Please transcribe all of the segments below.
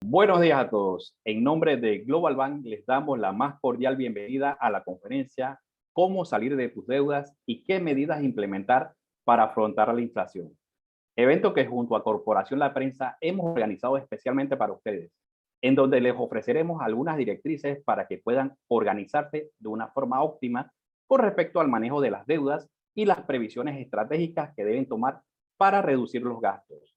Buenos días a todos. En nombre de Global Bank les damos la más cordial bienvenida a la conferencia Cómo salir de tus deudas y qué medidas implementar para afrontar la inflación. Evento que junto a Corporación La Prensa hemos organizado especialmente para ustedes, en donde les ofreceremos algunas directrices para que puedan organizarse de una forma óptima con respecto al manejo de las deudas y las previsiones estratégicas que deben tomar para reducir los gastos.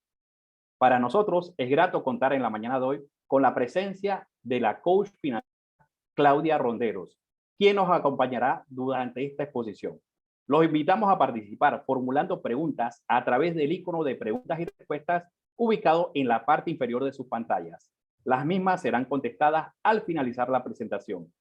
Para nosotros es grato contar en la mañana de hoy con la presencia de la coach financiera Claudia Ronderos, quien nos acompañará durante esta exposición. Los invitamos a participar formulando preguntas a través del icono de preguntas y respuestas ubicado en la parte inferior de sus pantallas. Las mismas serán contestadas al finalizar la presentación.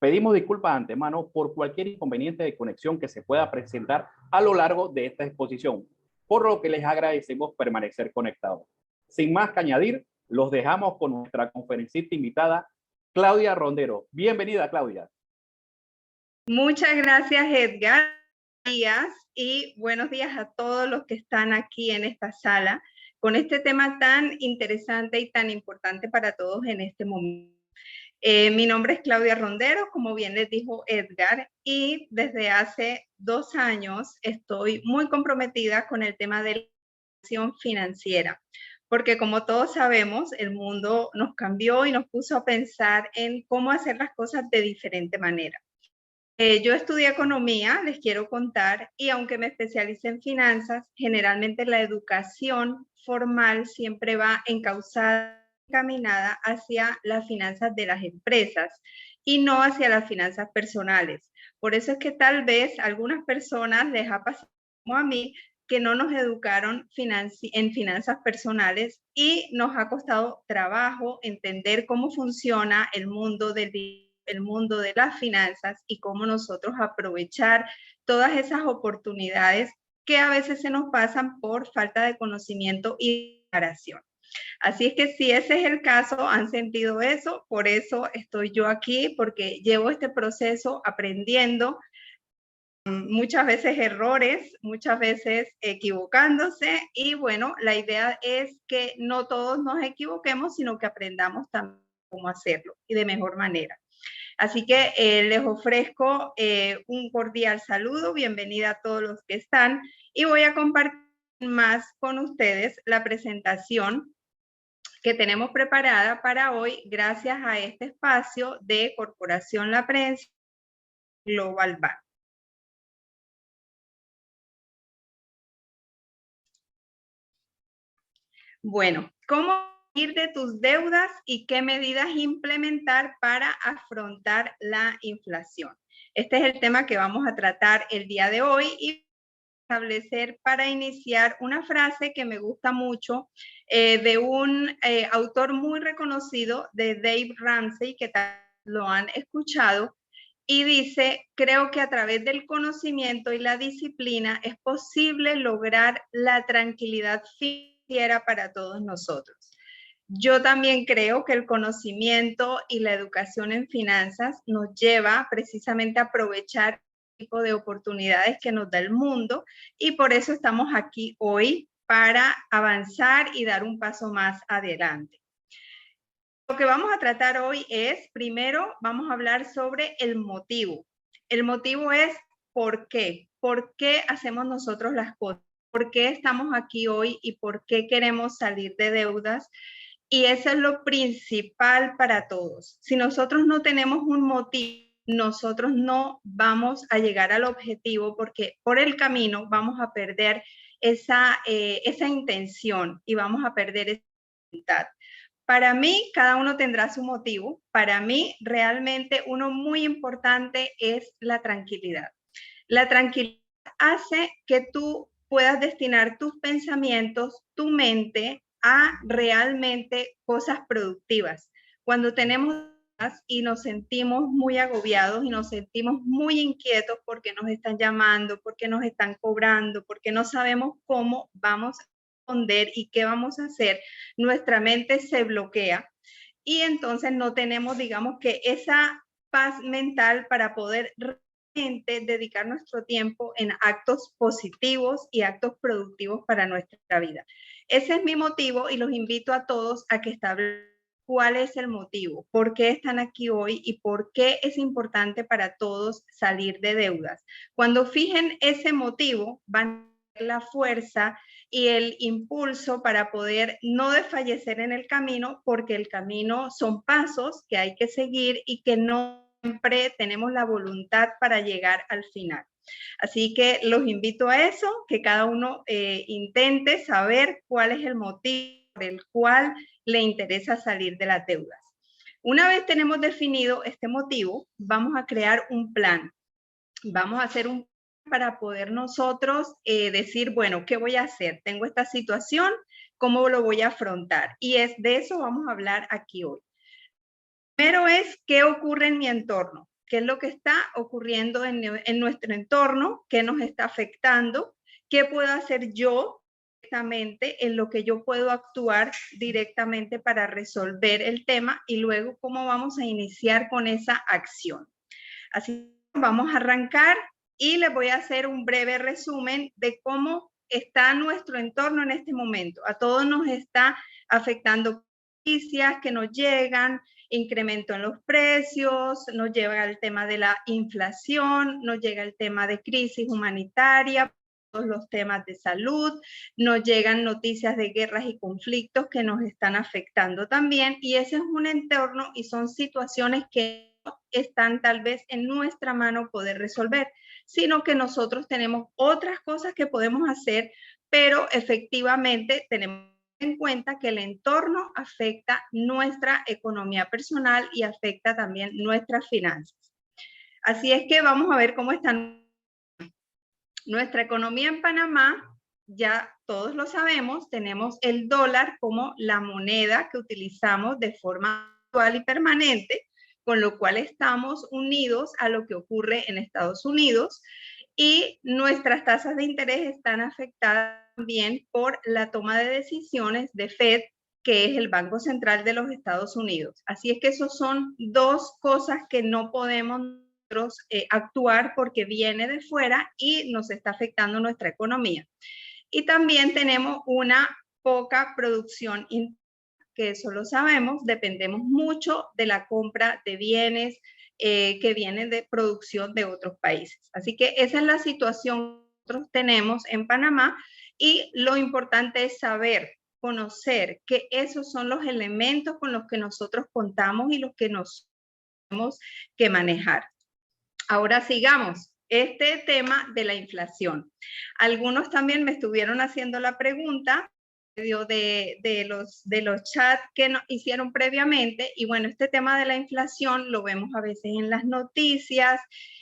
Pedimos disculpas de antemano por cualquier inconveniente de conexión que se pueda presentar a lo largo de esta exposición, por lo que les agradecemos permanecer conectados. Sin más que añadir, los dejamos con nuestra conferencista invitada, Claudia Rondero. Bienvenida, Claudia. Muchas gracias, Edgar. Y buenos días a todos los que están aquí en esta sala con este tema tan interesante y tan importante para todos en este momento. Mi nombre es Claudia Ronderos, como bien les dijo Edgar, y desde hace 2 años estoy muy comprometida con el tema de la educación financiera, porque como todos sabemos, el mundo nos cambió y nos puso a pensar en cómo hacer las cosas de diferente manera. Yo estudié economía, les quiero contar, y aunque me especialicé en finanzas, generalmente la educación formal siempre va encaminada hacia las finanzas de las empresas y no hacia las finanzas personales. Por eso es que tal vez a algunas personas les ha pasado como a mí, que no nos educaron en finanzas personales y nos ha costado trabajo entender cómo funciona el mundo de las finanzas y cómo nosotros aprovechar todas esas oportunidades que a veces se nos pasan por falta de conocimiento y preparación. Así es que si ese es el caso, han sentido eso, por eso estoy yo aquí, porque llevo este proceso aprendiendo, muchas veces errores, muchas veces equivocándose, y bueno, la idea es que no todos nos equivoquemos, sino que aprendamos también cómo hacerlo y de mejor manera. Así que les ofrezco un cordial saludo, bienvenida a todos los que están, y voy a compartir más con ustedes la presentación que tenemos preparada para hoy gracias a este espacio de Corporación La Prensa Global Bank. Bueno, ¿cómo salir de tus deudas y qué medidas implementar para afrontar la inflación? Este es el tema que vamos a tratar el día de hoy y establecer para iniciar una frase que me gusta mucho de un autor muy reconocido, de Dave Ramsey, que lo han escuchado, y dice: creo que a través del conocimiento y la disciplina es posible lograr la tranquilidad financiera para todos nosotros. Yo también creo que el conocimiento y la educación en finanzas nos lleva precisamente a aprovechar el tipo de oportunidades que nos da el mundo, y por eso estamos aquí hoy para avanzar y dar un paso más adelante. Lo que vamos a tratar hoy es, primero, vamos a hablar sobre el motivo. El motivo es ¿por qué? ¿Por qué hacemos nosotros las cosas? ¿Por qué estamos aquí hoy y por qué queremos salir de deudas? Y eso es lo principal para todos. Si nosotros no tenemos un motivo, nosotros no vamos a llegar al objetivo, porque por el camino vamos a perder esa intención y vamos a perder esa voluntad. Para mí, cada uno tendrá su motivo. Para mí, realmente uno muy importante es la tranquilidad. La tranquilidad hace que tú puedas destinar tus pensamientos, tu mente, a realmente cosas productivas. Cuando tenemos y nos sentimos muy agobiados y nos sentimos muy inquietos porque nos están llamando, porque nos están cobrando, porque no sabemos cómo vamos a responder y qué vamos a hacer, nuestra mente se bloquea y entonces no tenemos, digamos, que esa paz mental para poder dedicar nuestro tiempo en actos positivos y actos productivos para nuestra vida. Ese es mi motivo y los invito a todos a que establezcan cuál es el motivo, por qué están aquí hoy y por qué es importante para todos salir de deudas. Cuando fijen ese motivo, van a tener la fuerza y el impulso para poder no desfallecer en el camino, porque el camino son pasos que hay que seguir y que no siempre tenemos la voluntad para llegar al final. Así que los invito a eso, que cada uno intente saber cuál es el motivo por el cual le interesa salir de las deudas. Una vez tenemos definido este motivo, vamos a crear un plan. Vamos a hacer un plan para poder nosotros decir, bueno, ¿qué voy a hacer? Tengo esta situación, ¿cómo lo voy a afrontar? Y de eso vamos a hablar aquí hoy. Primero es, ¿qué ocurre en mi entorno? ¿Qué es lo que está ocurriendo en nuestro entorno? ¿Qué nos está afectando? ¿Qué puedo hacer yo directamente en lo que yo puedo actuar directamente para resolver el tema? Y luego, ¿cómo vamos a iniciar con esa acción? Así vamos a arrancar y les voy a hacer un breve resumen de cómo está nuestro entorno en este momento. A todos nos está afectando noticias que nos llegan, incremento en los precios, nos llega el tema de la inflación, nos llega el tema de crisis humanitaria, todos los temas de salud, nos llegan noticias de guerras y conflictos que nos están afectando también, y ese es un entorno y son situaciones que no están tal vez en nuestra mano poder resolver, sino que nosotros tenemos otras cosas que podemos hacer, pero efectivamente tenemos en cuenta que el entorno afecta nuestra economía personal y afecta también nuestras finanzas. Así es que vamos a ver cómo está nuestra economía en Panamá. Ya todos lo sabemos, tenemos el dólar como la moneda que utilizamos de forma actual y permanente, con lo cual estamos unidos a lo que ocurre en Estados Unidos, y nuestras tasas de interés están afectadas también por la toma de decisiones de Fed, que es el Banco Central de los Estados Unidos. Así es que esos son dos cosas que no podemos actuar porque viene de fuera y nos está afectando nuestra economía. Y también tenemos una poca producción interna, que eso lo sabemos, dependemos mucho de la compra de bienes que vienen de producción de otros países. Así que esa es la situación que nosotros tenemos en Panamá, y lo importante es saber, conocer que esos son los elementos con los que nosotros contamos y los que nos tenemos que manejar. Ahora sigamos. Este tema de la inflación. Algunos también me estuvieron haciendo la pregunta de los chats que nos hicieron previamente, y bueno, este tema de la inflación lo vemos a veces en las noticias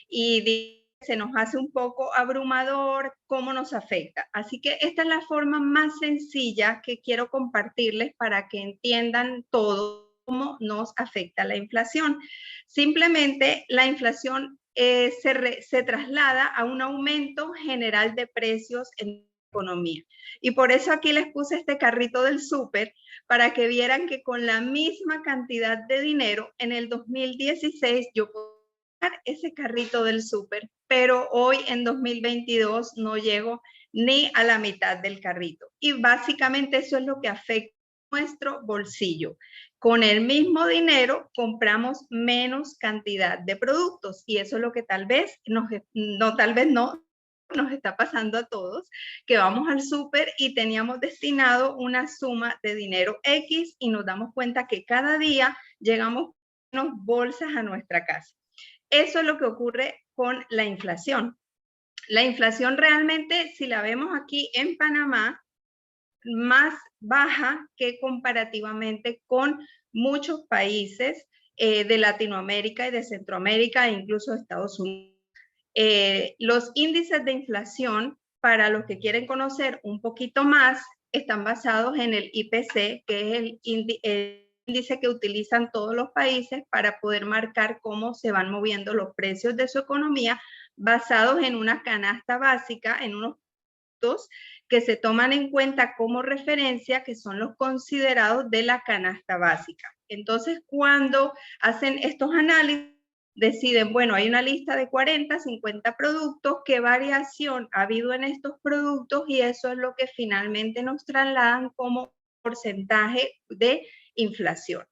y se nos hace un poco abrumador cómo nos afecta. Así que esta es la forma más sencilla que quiero compartirles para que entiendan todo cómo nos afecta la inflación. Simplemente la inflación se traslada a un aumento general de precios en la economía. Y por eso aquí les puse este carrito del súper, para que vieran que con la misma cantidad de dinero en el 2016 yo puedo pagar ese carrito del súper, pero hoy en 2022 no llego ni a la mitad del carrito. Y básicamente eso es lo que afecta nuestro bolsillo. Con el mismo dinero compramos menos cantidad de productos, y eso es lo que tal vez nos está pasando a todos, que vamos al súper y teníamos destinado una suma de dinero X y nos damos cuenta que cada día llegamos con menos bolsas a nuestra casa. Eso es lo que ocurre con la inflación. La inflación realmente, si la vemos aquí en Panamá, más baja que comparativamente con muchos países de Latinoamérica y de Centroamérica e incluso Estados Unidos. Los índices de inflación, para los que quieren conocer un poquito más, están basados en el IPC, que es el índice que utilizan todos los países para poder marcar cómo se van moviendo los precios de su economía, basados en una canasta básica, en unos que se toman en cuenta como referencia, que son los considerados de la canasta básica. Entonces, cuando hacen estos análisis, deciden, bueno, hay una lista de 40, 50 productos, ¿qué variación ha habido en estos productos? Y eso es lo que finalmente nos trasladan como porcentaje de inflación.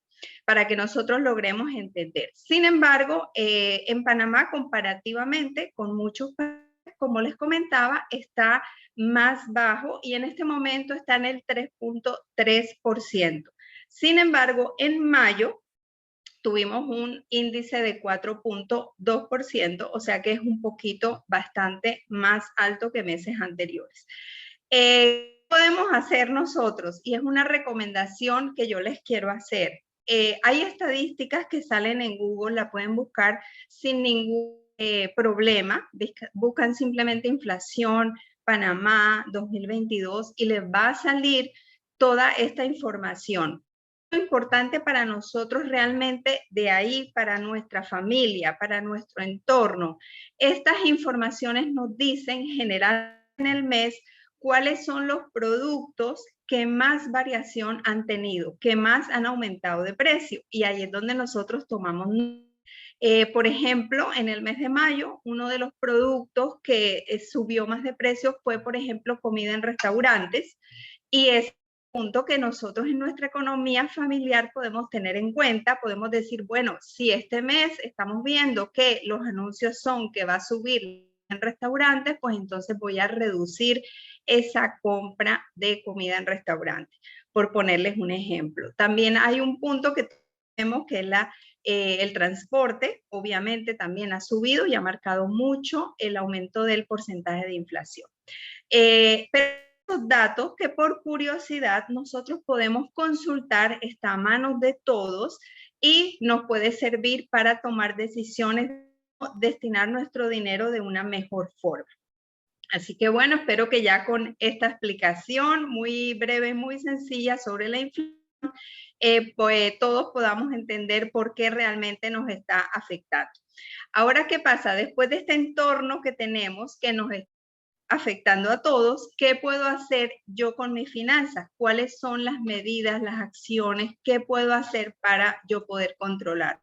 para que nosotros logremos entender. Sin embargo, en Panamá, comparativamente con muchos países, como les comentaba, está más bajo y en este momento está en el 3.3%. Sin embargo, en mayo tuvimos un índice de 4.2%, o sea que es un poquito bastante más alto que meses anteriores. ¿Qué podemos hacer nosotros? Y es una recomendación que yo les quiero hacer. Hay estadísticas que salen en Google, la pueden buscar sin ningún problema. Buscan simplemente inflación, Panamá 2022 y les va a salir toda esta información. Lo importante para nosotros realmente de ahí, para nuestra familia, para nuestro entorno, estas informaciones nos dicen generalmente en el mes cuáles son los productos que más variación han tenido, que más han aumentado de precio. Y ahí es donde nosotros tomamos. Por ejemplo, en el mes de mayo, uno de los productos que subió más de precio fue, por ejemplo, comida en restaurantes. Y es un punto que nosotros en nuestra economía familiar podemos tener en cuenta. Podemos decir, bueno, si este mes estamos viendo que los anuncios son que va a subir en restaurantes, pues entonces voy a reducir esa compra de comida en restaurantes, por ponerles un ejemplo. También hay un punto que tenemos que es el transporte, obviamente también ha subido y ha marcado mucho el aumento del porcentaje de inflación. Pero los datos que por curiosidad nosotros podemos consultar, está a manos de todos y nos puede servir para tomar decisiones, destinar nuestro dinero de una mejor forma. Así que bueno, espero que ya con esta explicación muy breve, muy sencilla sobre la inflación, pues todos podamos entender por qué realmente nos está afectando. Ahora, ¿qué pasa? Después de este entorno que tenemos, que nos está afectando a todos, ¿qué puedo hacer yo con mis finanzas? ¿Cuáles son las medidas, las acciones? ¿Qué puedo hacer para yo poder controlar?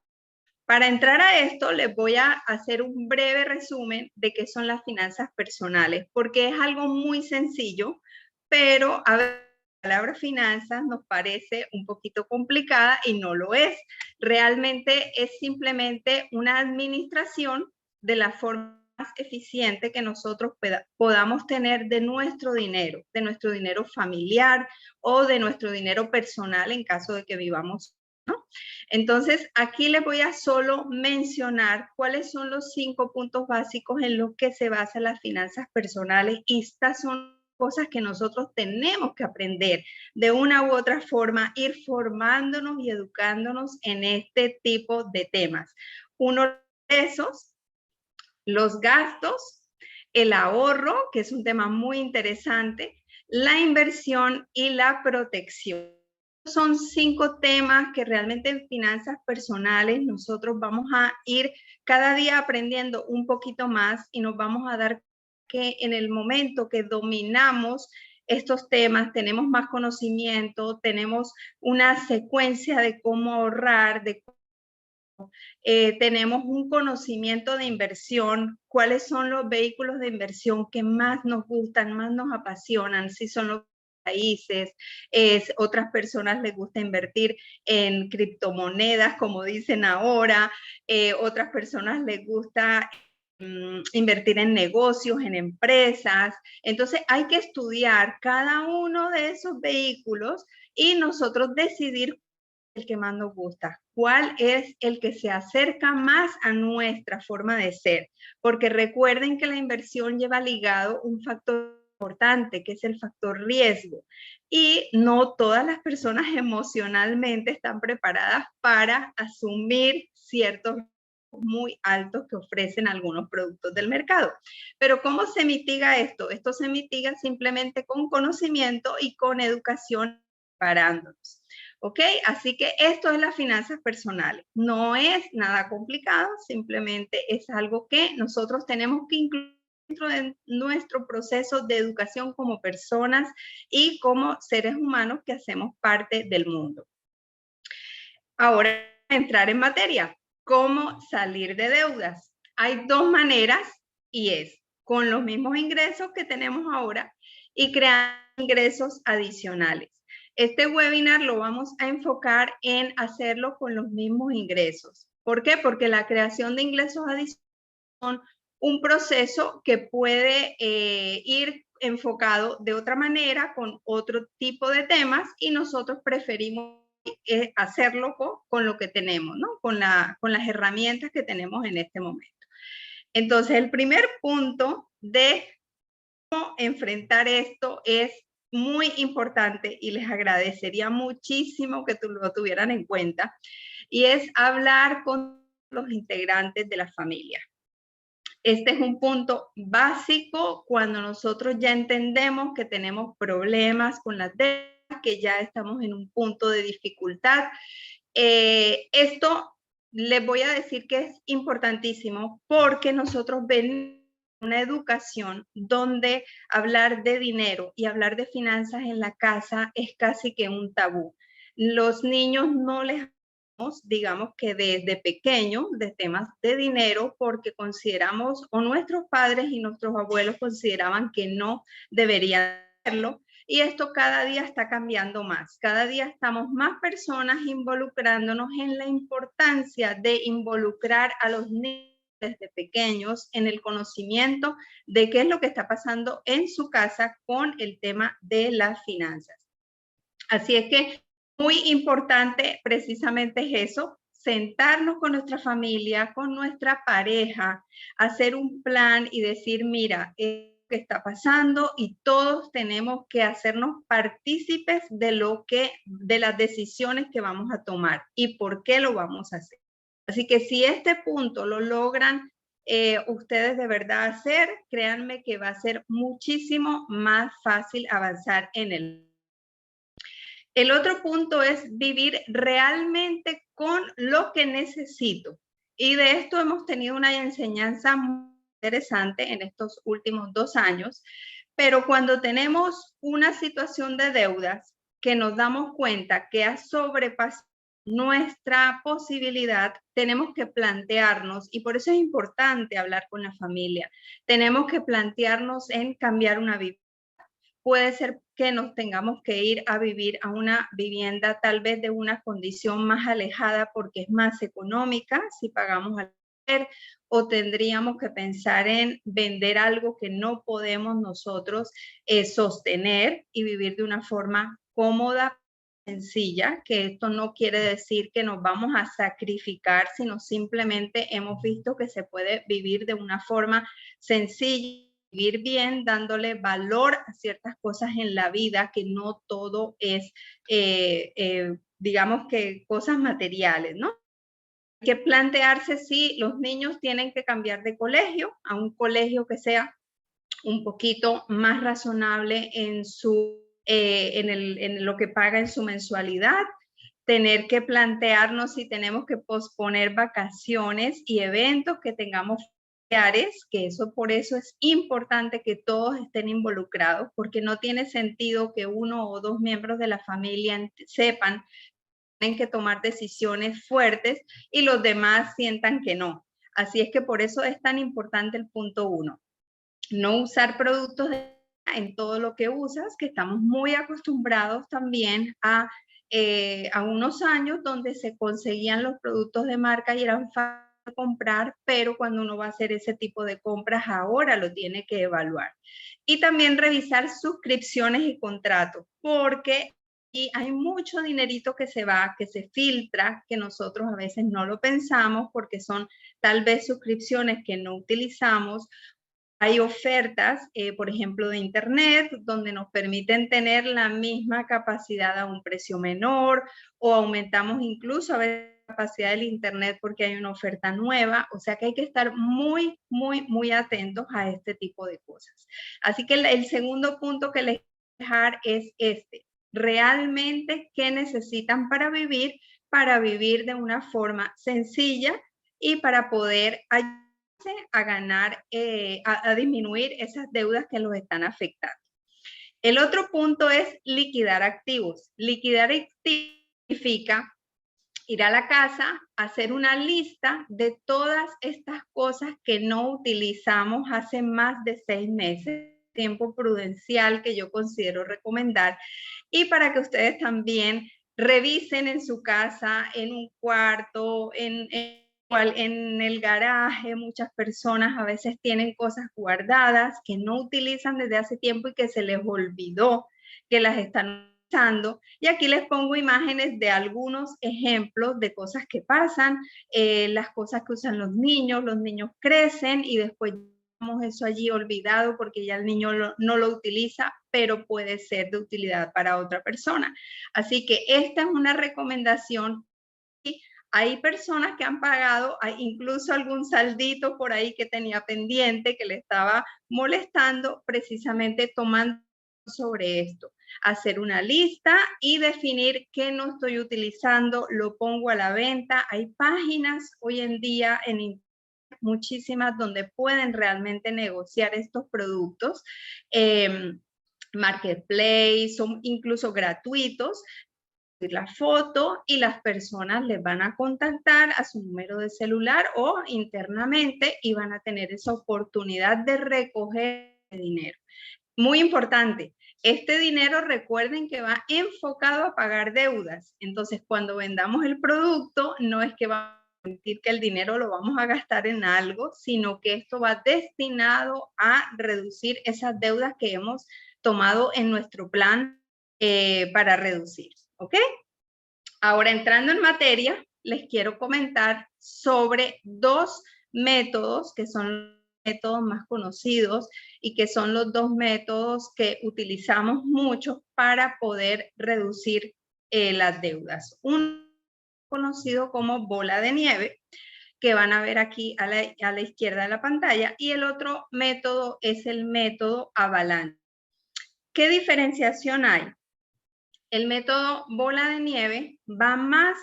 Para entrar a esto, les voy a hacer un breve resumen de qué son las finanzas personales, porque es algo muy sencillo, pero a veces la palabra finanzas nos parece un poquito complicada y no lo es. Realmente es simplemente una administración de la forma más eficiente que nosotros podamos tener de nuestro dinero familiar o de nuestro dinero personal en caso de que vivamos, ¿no? Entonces, aquí les voy a solo mencionar cuáles son los 5 puntos básicos en los que se basan las finanzas personales y estas son cosas que nosotros tenemos que aprender de una u otra forma, ir formándonos y educándonos en este tipo de temas. Uno de esos, los gastos, el ahorro, que es un tema muy interesante, la inversión y la protección. Son 5 temas que realmente en finanzas personales nosotros vamos a ir cada día aprendiendo un poquito más y nos vamos a dar que en el momento que dominamos estos temas, tenemos más conocimiento, tenemos una secuencia de cómo ahorrar, de tenemos un conocimiento de inversión, cuáles son los vehículos de inversión que más nos gustan, más nos apasionan, si son los países, otras personas les gusta invertir en criptomonedas, como dicen ahora, otras personas les gusta invertir en negocios, en empresas. Entonces hay que estudiar cada uno de esos vehículos y nosotros decidir el que más nos gusta, cuál es el que se acerca más a nuestra forma de ser, porque recuerden que la inversión lleva ligado un factor importante, que es el factor riesgo, y no todas las personas emocionalmente están preparadas para asumir ciertos muy altos que ofrecen algunos productos del mercado. Pero ¿cómo se mitiga esto? Esto se mitiga simplemente con conocimiento y con educación, preparándonos. ¿Ok? Así que esto es las finanzas personales. No es nada complicado, simplemente es algo que nosotros tenemos que incluir dentro de nuestro proceso de educación como personas y como seres humanos que hacemos parte del mundo. Ahora, entrar en materia. ¿Cómo salir de deudas? Hay 2 maneras y es con los mismos ingresos que tenemos ahora y crear ingresos adicionales. Este webinar lo vamos a enfocar en hacerlo con los mismos ingresos. ¿Por qué? Porque la creación de ingresos adicionales son un proceso que puede ir enfocado de otra manera, con otro tipo de temas, y nosotros preferimos hacerlo con lo que tenemos, ¿no? Con las herramientas que tenemos en este momento. Entonces, el primer punto de cómo enfrentar esto es muy importante y les agradecería muchísimo que lo tuvieran en cuenta, y es hablar con los integrantes de la familia. Este es un punto básico cuando nosotros ya entendemos que tenemos problemas con las deudas, que ya estamos en un punto de dificultad. Esto les voy a decir que es importantísimo porque nosotros venimos una educación donde hablar de dinero y hablar de finanzas en la casa es casi que un tabú. Los niños no les digamos que desde pequeño, de temas de dinero, porque consideramos, o nuestros padres y nuestros abuelos consideraban que no deberían hacerlo, y esto cada día está cambiando más. Cada día estamos más personas involucrándonos en la importancia de involucrar a los niños desde pequeños en el conocimiento de qué es lo que está pasando en su casa con el tema de las finanzas. Así es que muy importante precisamente es eso, sentarnos con nuestra familia, con nuestra pareja, hacer un plan y decir, mira, ¿qué está pasando? Y todos tenemos que hacernos partícipes de las decisiones que vamos a tomar y por qué lo vamos a hacer. Así que si este punto lo logran ustedes de verdad hacer, créanme que va a ser muchísimo más fácil avanzar en el. El otro punto es vivir realmente con lo que necesito. Y de esto hemos tenido una enseñanza muy interesante en estos últimos 2 años, pero cuando tenemos una situación de deudas que nos damos cuenta que ha sobrepasado nuestra posibilidad, tenemos que plantearnos, y por eso es importante hablar con la familia, tenemos que plantearnos en cambiar una vivienda. Puede ser que nos tengamos que ir a vivir a una vivienda tal vez de una condición más alejada porque es más económica si pagamos alquiler, o tendríamos que pensar en vender algo que no podemos nosotros sostener y vivir de una forma cómoda, sencilla, que esto no quiere decir que nos vamos a sacrificar, sino simplemente hemos visto que se puede vivir de una forma sencilla, vivir bien, dándole valor a ciertas cosas en la vida, que no todo es, digamos que cosas materiales, ¿no? Hay que plantearse si los niños tienen que cambiar de colegio a un colegio que sea un poquito más razonable en lo que paga en su mensualidad, tener que plantearnos si tenemos que posponer vacaciones y eventos que tengamos familiares, que por eso es importante que todos estén involucrados, porque no tiene sentido que 1 o 2 miembros de la familia sepan que tienen que tomar decisiones fuertes y los demás sientan que no. Así es que por eso es tan importante el punto 1. No usar productos en todo lo que usas, que estamos muy acostumbrados también a unos años donde se conseguían los productos de marca y eran fáciles de comprar, pero cuando uno va a hacer ese tipo de compras ahora lo tiene que evaluar. Y también revisar suscripciones y contratos, porque y hay mucho dinerito que se va, que se filtra, que nosotros a veces no lo pensamos porque son tal vez suscripciones que no utilizamos. Hay ofertas, por ejemplo, de Internet, donde nos permiten tener la misma capacidad a un precio menor, o aumentamos incluso a veces la capacidad del Internet porque hay una oferta nueva. O sea que hay que estar muy, muy, muy atentos a este tipo de cosas. Así que el segundo punto que les voy a dejar es este. Realmente, ¿qué necesitan para vivir de una forma sencilla y para poder ayudar a ganar, a disminuir esas deudas que los están afectando? El otro punto es liquidar activos. Liquidar activos significa ir a la casa, hacer una lista de todas estas cosas que no utilizamos hace más de 6 meses, tiempo prudencial que yo considero recomendar, y para que ustedes también revisen en su casa, en un cuarto, en el garaje. Muchas personas a veces tienen cosas guardadas que no utilizan desde hace tiempo y que se les olvidó que las están usando. Y aquí les pongo imágenes de algunos ejemplos de cosas que pasan, las cosas que usan los niños crecen y después dejamos eso allí olvidado porque ya el niño no lo utiliza, pero puede ser de utilidad para otra persona. Así que esta es una recomendación. Hay personas que han pagado, hay incluso algún saldito por ahí que tenía pendiente, que le estaba molestando, precisamente tomando sobre esto. Hacer una lista y definir qué no estoy utilizando, lo pongo a la venta. Hay páginas hoy en día en internet, muchísimas, donde pueden realmente negociar estos productos. Marketplace, son incluso gratuitos, la foto y las personas les van a contactar a su número de celular o internamente y van a tener esa oportunidad de recoger el dinero. Muy importante, este dinero recuerden que va enfocado a pagar deudas. Entonces, cuando vendamos el producto, no es que va a sentir que el dinero lo vamos a gastar en algo, sino que esto va destinado a reducir esas deudas que hemos tomado en nuestro plan para reducir. ¿Ok? Ahora, entrando en materia, les quiero comentar sobre dos métodos que son los métodos más conocidos y que son los dos métodos que utilizamos mucho para poder reducir las deudas. Uno conocido como bola de nieve, que van a ver aquí a la izquierda de la pantalla, y el otro método es el método avalancha. ¿Qué diferenciación hay? El método bola de nieve va más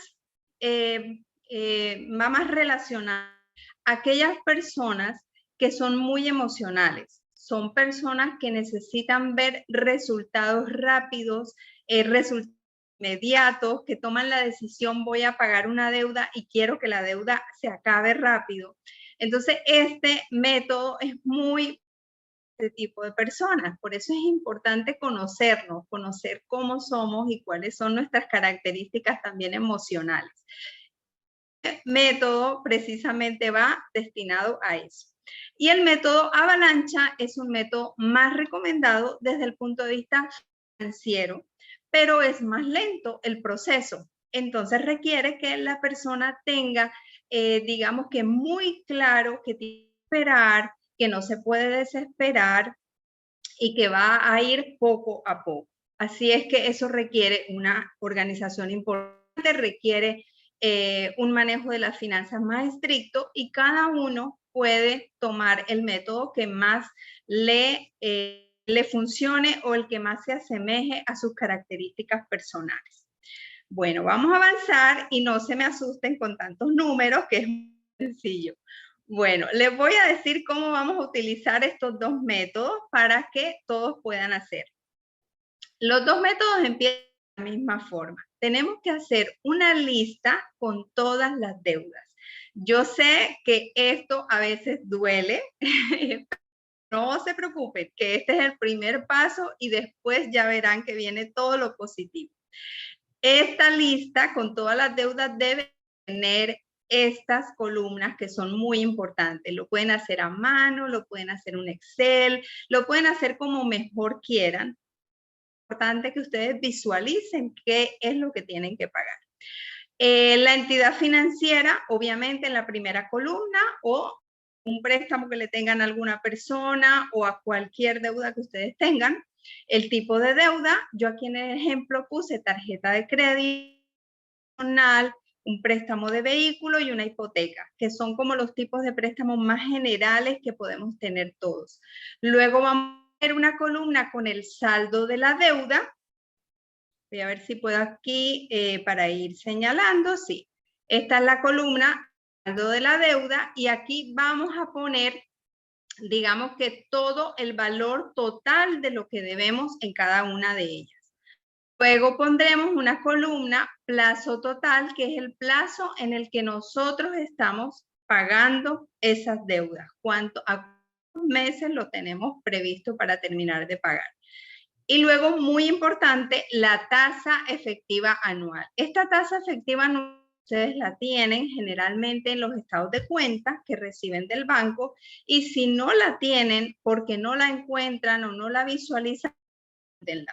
relacionado a aquellas personas que son muy emocionales. Son personas que necesitan ver resultados rápidos, resultados inmediatos, que toman la decisión, voy a pagar una deuda y quiero que la deuda se acabe rápido. Entonces, este método es muy tipo de personas. Por eso es importante conocernos, conocer cómo somos y cuáles son nuestras características también emocionales. Este método precisamente va destinado a eso. Y el método avalancha es un método más recomendado desde el punto de vista financiero, pero es más lento el proceso. Entonces requiere que la persona tenga, digamos que muy claro que tiene que esperar, que no se puede desesperar y que va a ir poco a poco. Así es que eso requiere una organización importante, requiere un manejo de las finanzas más estricto y cada uno puede tomar el método que más le funcione o el que más se asemeje a sus características personales. Bueno, vamos a avanzar y no se me asusten con tantos números, que es muy sencillo. Bueno, les voy a decir cómo vamos a utilizar estos dos métodos para que todos puedan hacer. Los dos métodos empiezan de la misma forma. Tenemos que hacer una lista con todas las deudas. Yo sé que esto a veces duele, no se preocupen, que este es el primer paso y después ya verán que viene todo lo positivo. Esta lista con todas las deudas debe tener estas columnas que son muy importantes. Lo pueden hacer a mano, lo pueden hacer en un Excel, lo pueden hacer como mejor quieran. Es importante que ustedes visualicen qué es lo que tienen que pagar. La entidad financiera, obviamente en la primera columna, o un préstamo que le tengan a alguna persona o a cualquier deuda que ustedes tengan. El tipo de deuda, yo aquí en el ejemplo puse tarjeta de crédito, un préstamo de vehículo y una hipoteca, que son como los tipos de préstamos más generales que podemos tener todos. Luego vamos a ver una columna con el saldo de la deuda. Voy a ver si puedo aquí para ir señalando. Sí, esta es la columna saldo de la deuda y aquí vamos a poner, digamos que todo el valor total de lo que debemos en cada una de ellas. Luego pondremos una columna plazo total, que es el plazo en el que nosotros estamos pagando esas deudas. A cuántos meses lo tenemos previsto para terminar de pagar. Y luego, muy importante, la tasa efectiva anual. Esta tasa efectiva anual ustedes la tienen generalmente en los estados de cuenta que reciben del banco, y si no la tienen porque no la encuentran o no la visualizan,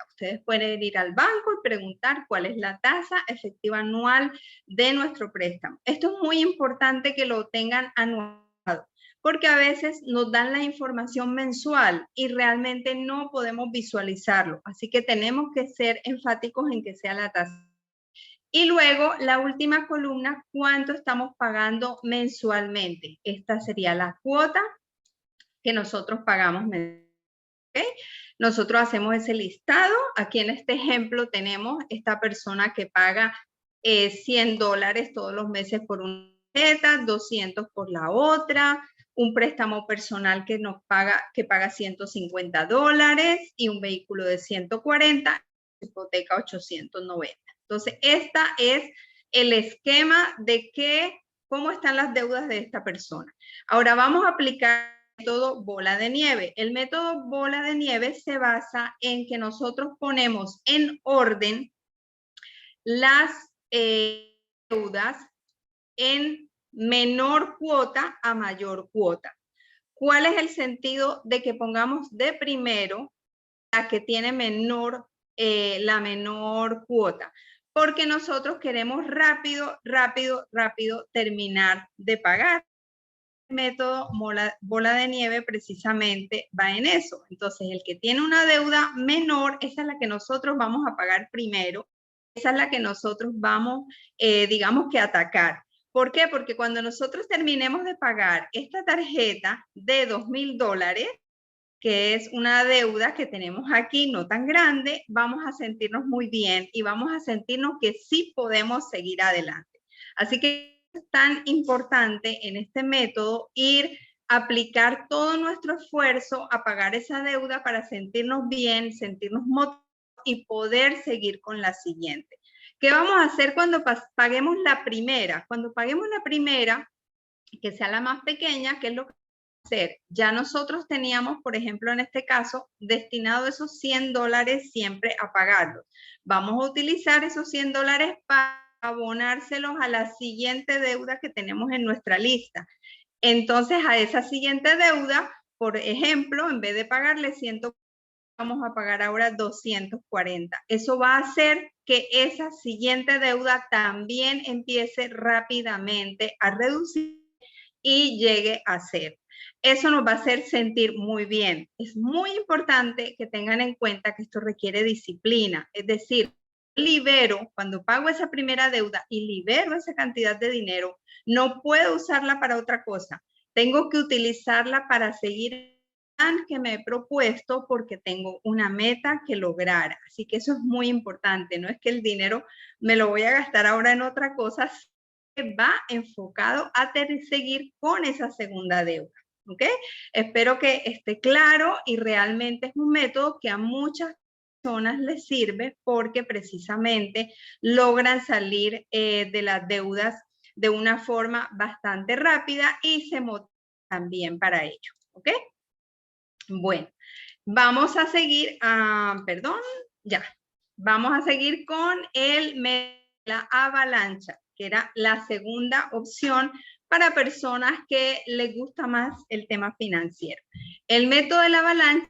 ustedes pueden ir al banco y preguntar cuál es la tasa efectiva anual de nuestro préstamo. Esto es muy importante que lo tengan anualizado, porque a veces nos dan la información mensual y realmente no podemos visualizarlo. Así que tenemos que ser enfáticos en que sea la tasa. Y luego, la última columna, ¿cuánto estamos pagando mensualmente? Esta sería la cuota que nosotros pagamos mensualmente. ¿Okay? Nosotros hacemos ese listado. Aquí en este ejemplo tenemos esta persona que paga $100 todos los meses por una tarjeta, 200 por la otra, un préstamo personal que paga $150 y un vehículo de 140, hipoteca 890. Entonces, esta es el esquema de cómo están las deudas de esta persona. Ahora vamos a aplicar el método bola de nieve. El método bola de nieve se basa en que nosotros ponemos en orden las deudas en menor cuota a mayor cuota. ¿Cuál es el sentido de que pongamos de primero la que tiene la menor cuota? Porque nosotros queremos rápido terminar de pagar. El método bola de nieve precisamente va en eso. Entonces, el que tiene una deuda menor, esa es la que nosotros vamos a pagar primero. Esa es la que nosotros vamos, digamos que atacar. ¿Por qué? Porque cuando nosotros terminemos de pagar esta tarjeta de $2,000, que es una deuda que tenemos aquí, no tan grande, vamos a sentirnos muy bien y vamos a sentirnos que sí podemos seguir adelante. Así que es tan importante en este método aplicar todo nuestro esfuerzo a pagar esa deuda para sentirnos bien, sentirnos motivados y poder seguir con la siguiente. ¿Qué vamos a hacer cuando paguemos la primera? Cuando paguemos la primera, que sea la más pequeña, ¿qué es lo que hacer? Ya nosotros teníamos, por ejemplo, en este caso, destinado esos $100 siempre a pagarlos. Vamos a utilizar esos $100 para abonárselos a la siguiente deuda que tenemos en nuestra lista. Entonces, a esa siguiente deuda, por ejemplo, en vez de pagarle 140, vamos a pagar ahora 240. Eso va a hacer que esa siguiente deuda también empiece rápidamente a reducir y llegue a cero. Eso nos va a hacer sentir muy bien. Es muy importante que tengan en cuenta que esto requiere disciplina. Es decir, cuando pago esa primera deuda y libero esa cantidad de dinero, no puedo usarla para otra cosa. Tengo que utilizarla para seguir el plan que me he propuesto porque tengo una meta que lograr. Así que eso es muy importante. No es que el dinero me lo voy a gastar ahora en otra cosa, va enfocado a seguir con esa segunda deuda. ¿Ok? Espero que esté claro y realmente es un método que a muchas personas les sirve porque precisamente logran salir de las deudas de una forma bastante rápida y se motivan también para ello. ¿Ok? Bueno, vamos a seguir, vamos a seguir con la avalancha, que era la segunda opción para personas que les gusta más el tema financiero. El método de la avalancha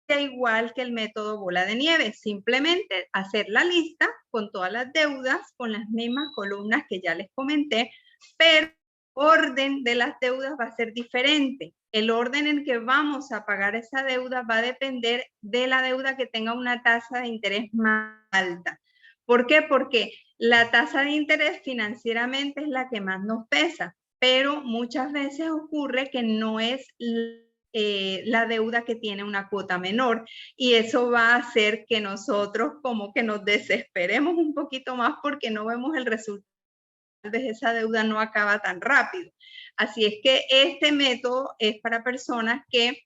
es igual que el método bola de nieve, simplemente hacer la lista con todas las deudas, con las mismas columnas que ya les comenté, pero el orden de las deudas va a ser diferente. El orden en que vamos a pagar esa deuda va a depender de la deuda que tenga una tasa de interés más alta. ¿Por qué? Porque la tasa de interés financieramente es la que más nos pesa, pero muchas veces ocurre que no es la deuda que tiene una cuota menor, y eso va a hacer que nosotros como que nos desesperemos un poquito más porque no vemos el resultado. Tal vez esa deuda no acaba tan rápido. Así es que este método es para personas que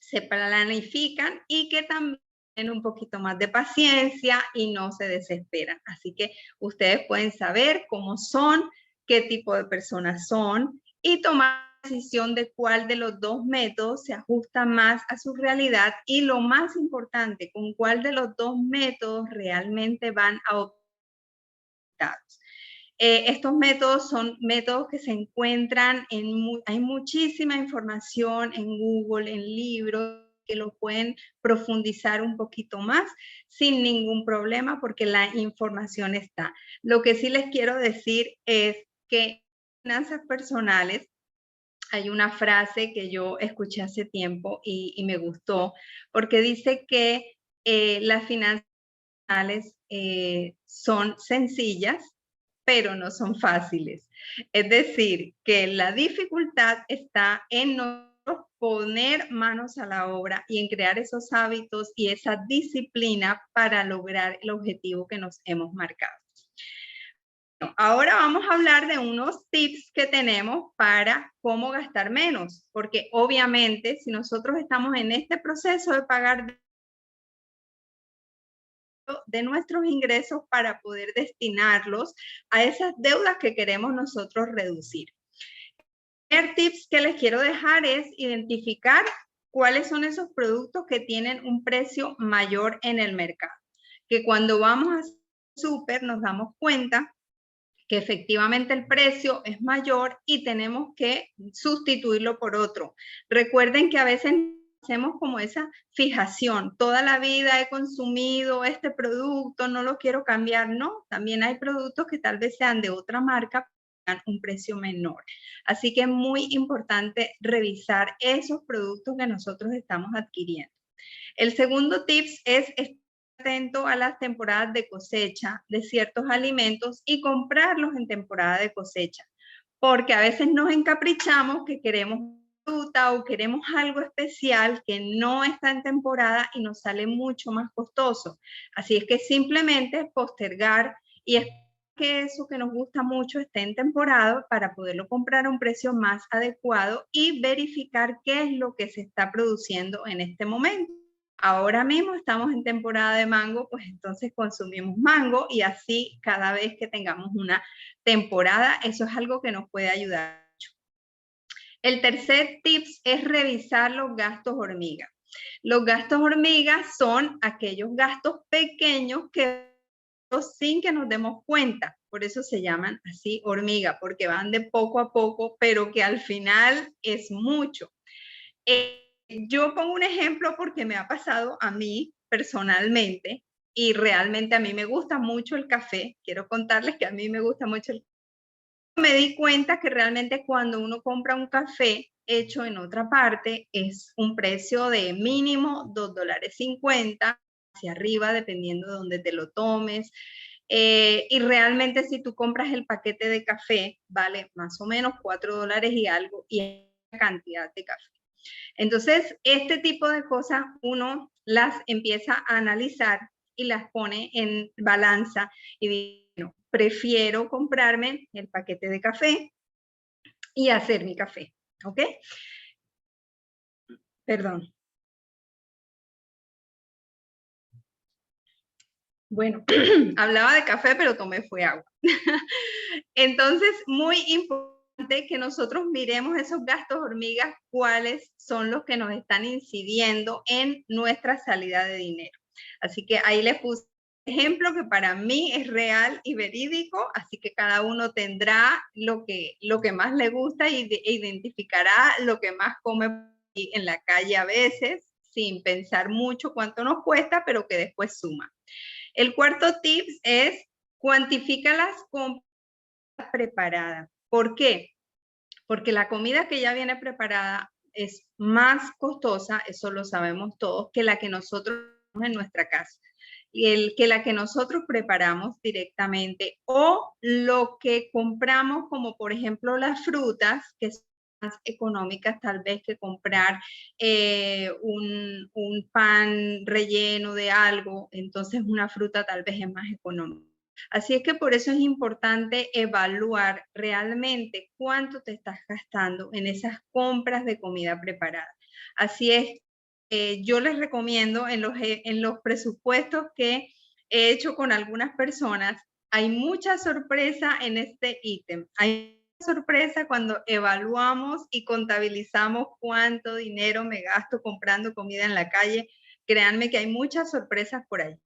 se planifican y que también tienen un poquito más de paciencia y no se desesperan. Así que ustedes pueden saber cómo son, qué tipo de personas son y tomar decisión de cuál de los dos métodos se ajusta más a su realidad y lo más importante, con cuál de los dos métodos realmente van a obtener resultados. Estos métodos son métodos que se encuentran hay muchísima información en Google, en libros, que lo pueden profundizar un poquito más sin ningún problema porque la información está. Lo que sí les quiero decir es que en finanzas personales hay una frase que yo escuché hace tiempo y me gustó porque dice que las finanzas personales son sencillas, pero no son fáciles. Es decir, que la dificultad está en nosotros poner manos a la obra y en crear esos hábitos y esa disciplina para lograr el objetivo que nos hemos marcado. Bueno, ahora vamos a hablar de unos tips que tenemos para cómo gastar menos, porque obviamente si nosotros estamos en este proceso de pagar de nuestros ingresos para poder destinarlos a esas deudas que queremos nosotros reducir. El primer tips que les quiero dejar es identificar cuáles son esos productos que tienen un precio mayor en el mercado. Que cuando vamos a súper nos damos cuenta que efectivamente el precio es mayor y tenemos que sustituirlo por otro. Recuerden que a veces hacemos como esa fijación, toda la vida he consumido este producto, no lo quiero cambiar, no, también hay productos que tal vez sean de otra marca, tengan un precio menor. Así que es muy importante revisar esos productos que nosotros estamos adquiriendo. El segundo tips es estar atento a las temporadas de cosecha de ciertos alimentos y comprarlos en temporada de cosecha, porque a veces nos encaprichamos que queremos fruta o queremos algo especial que no está en temporada y nos sale mucho más costoso. Así es que simplemente postergar y esperar que eso que nos gusta mucho esté en temporada para poderlo comprar a un precio más adecuado y verificar qué es lo que se está produciendo en este momento. Ahora mismo estamos en temporada de mango, pues entonces consumimos mango y así cada vez que tengamos una temporada, eso es algo que nos puede ayudar mucho. El tercer tips es revisar los gastos hormiga. Los gastos hormiga son aquellos gastos pequeños que sin que nos demos cuenta, por eso se llaman así hormiga, porque van de poco a poco, pero que al final es mucho. Yo pongo un ejemplo porque me ha pasado a mí personalmente y realmente a mí me gusta mucho el café. Quiero contarles que a mí me gusta mucho el café. Me di cuenta que realmente cuando uno compra un café hecho en otra parte es un precio de mínimo $2.50 hacia arriba, dependiendo de dónde te lo tomes. Y realmente si tú compras el paquete de café, vale más o menos $4 y algo y hay una cantidad de café. Entonces, este tipo de cosas uno las empieza a analizar y las pone en balanza y dice, bueno, prefiero comprarme el paquete de café y hacer mi café, ¿ok? Perdón. Bueno, hablaba de café, pero tomé fue agua. Entonces, muy importante que nosotros miremos esos gastos hormigas, cuáles son los que nos están incidiendo en nuestra salida de dinero. Así que ahí les puse un ejemplo que para mí es real y verídico, así que cada uno tendrá lo que más le gusta e identificará lo que más come en la calle a veces, sin pensar mucho cuánto nos cuesta, pero que después suma. El cuarto tip es cuantifica las compras preparadas. ¿Por qué? Porque la comida que ya viene preparada es más costosa, eso lo sabemos todos, que la que nosotros en nuestra casa. Y que la que nosotros preparamos directamente o lo que compramos, como por ejemplo las frutas, que son más económicas tal vez que comprar un pan relleno de algo, entonces una fruta tal vez es más económica. Así es que por eso es importante evaluar realmente cuánto te estás gastando en esas compras de comida preparada. Así es, yo les recomiendo en los presupuestos que he hecho con algunas personas, hay mucha sorpresa en este ítem. Hay sorpresa cuando evaluamos y contabilizamos cuánto dinero me gasto comprando comida en la calle. Créanme que hay muchas sorpresas por ahí.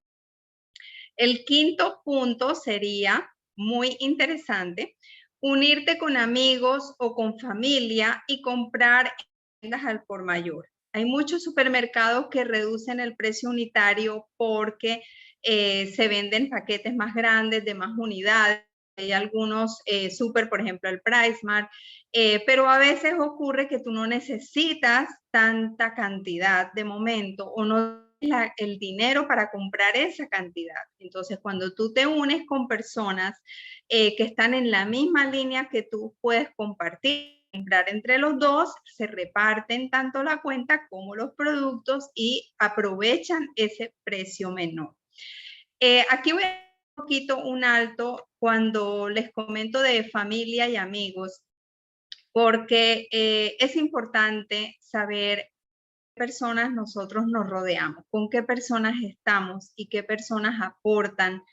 El quinto punto sería muy interesante, unirte con amigos o con familia y comprar en tiendas al por mayor. Hay muchos supermercados que reducen el precio unitario porque se venden paquetes más grandes, de más unidades. Hay algunos super, por ejemplo, el PriceMart, pero a veces ocurre que tú no necesitas tanta cantidad de momento o no el dinero para comprar esa cantidad. Entonces, cuando tú te unes con personas que están en la misma línea que tú, puedes compartir, comprar entre los dos, se reparten tanto la cuenta como los productos y aprovechan ese precio menor. Aquí voy a hacer un poquito un alto cuando les comento de familia y amigos, porque es importante saber personas nosotros nos rodeamos, con qué personas estamos y qué personas aportan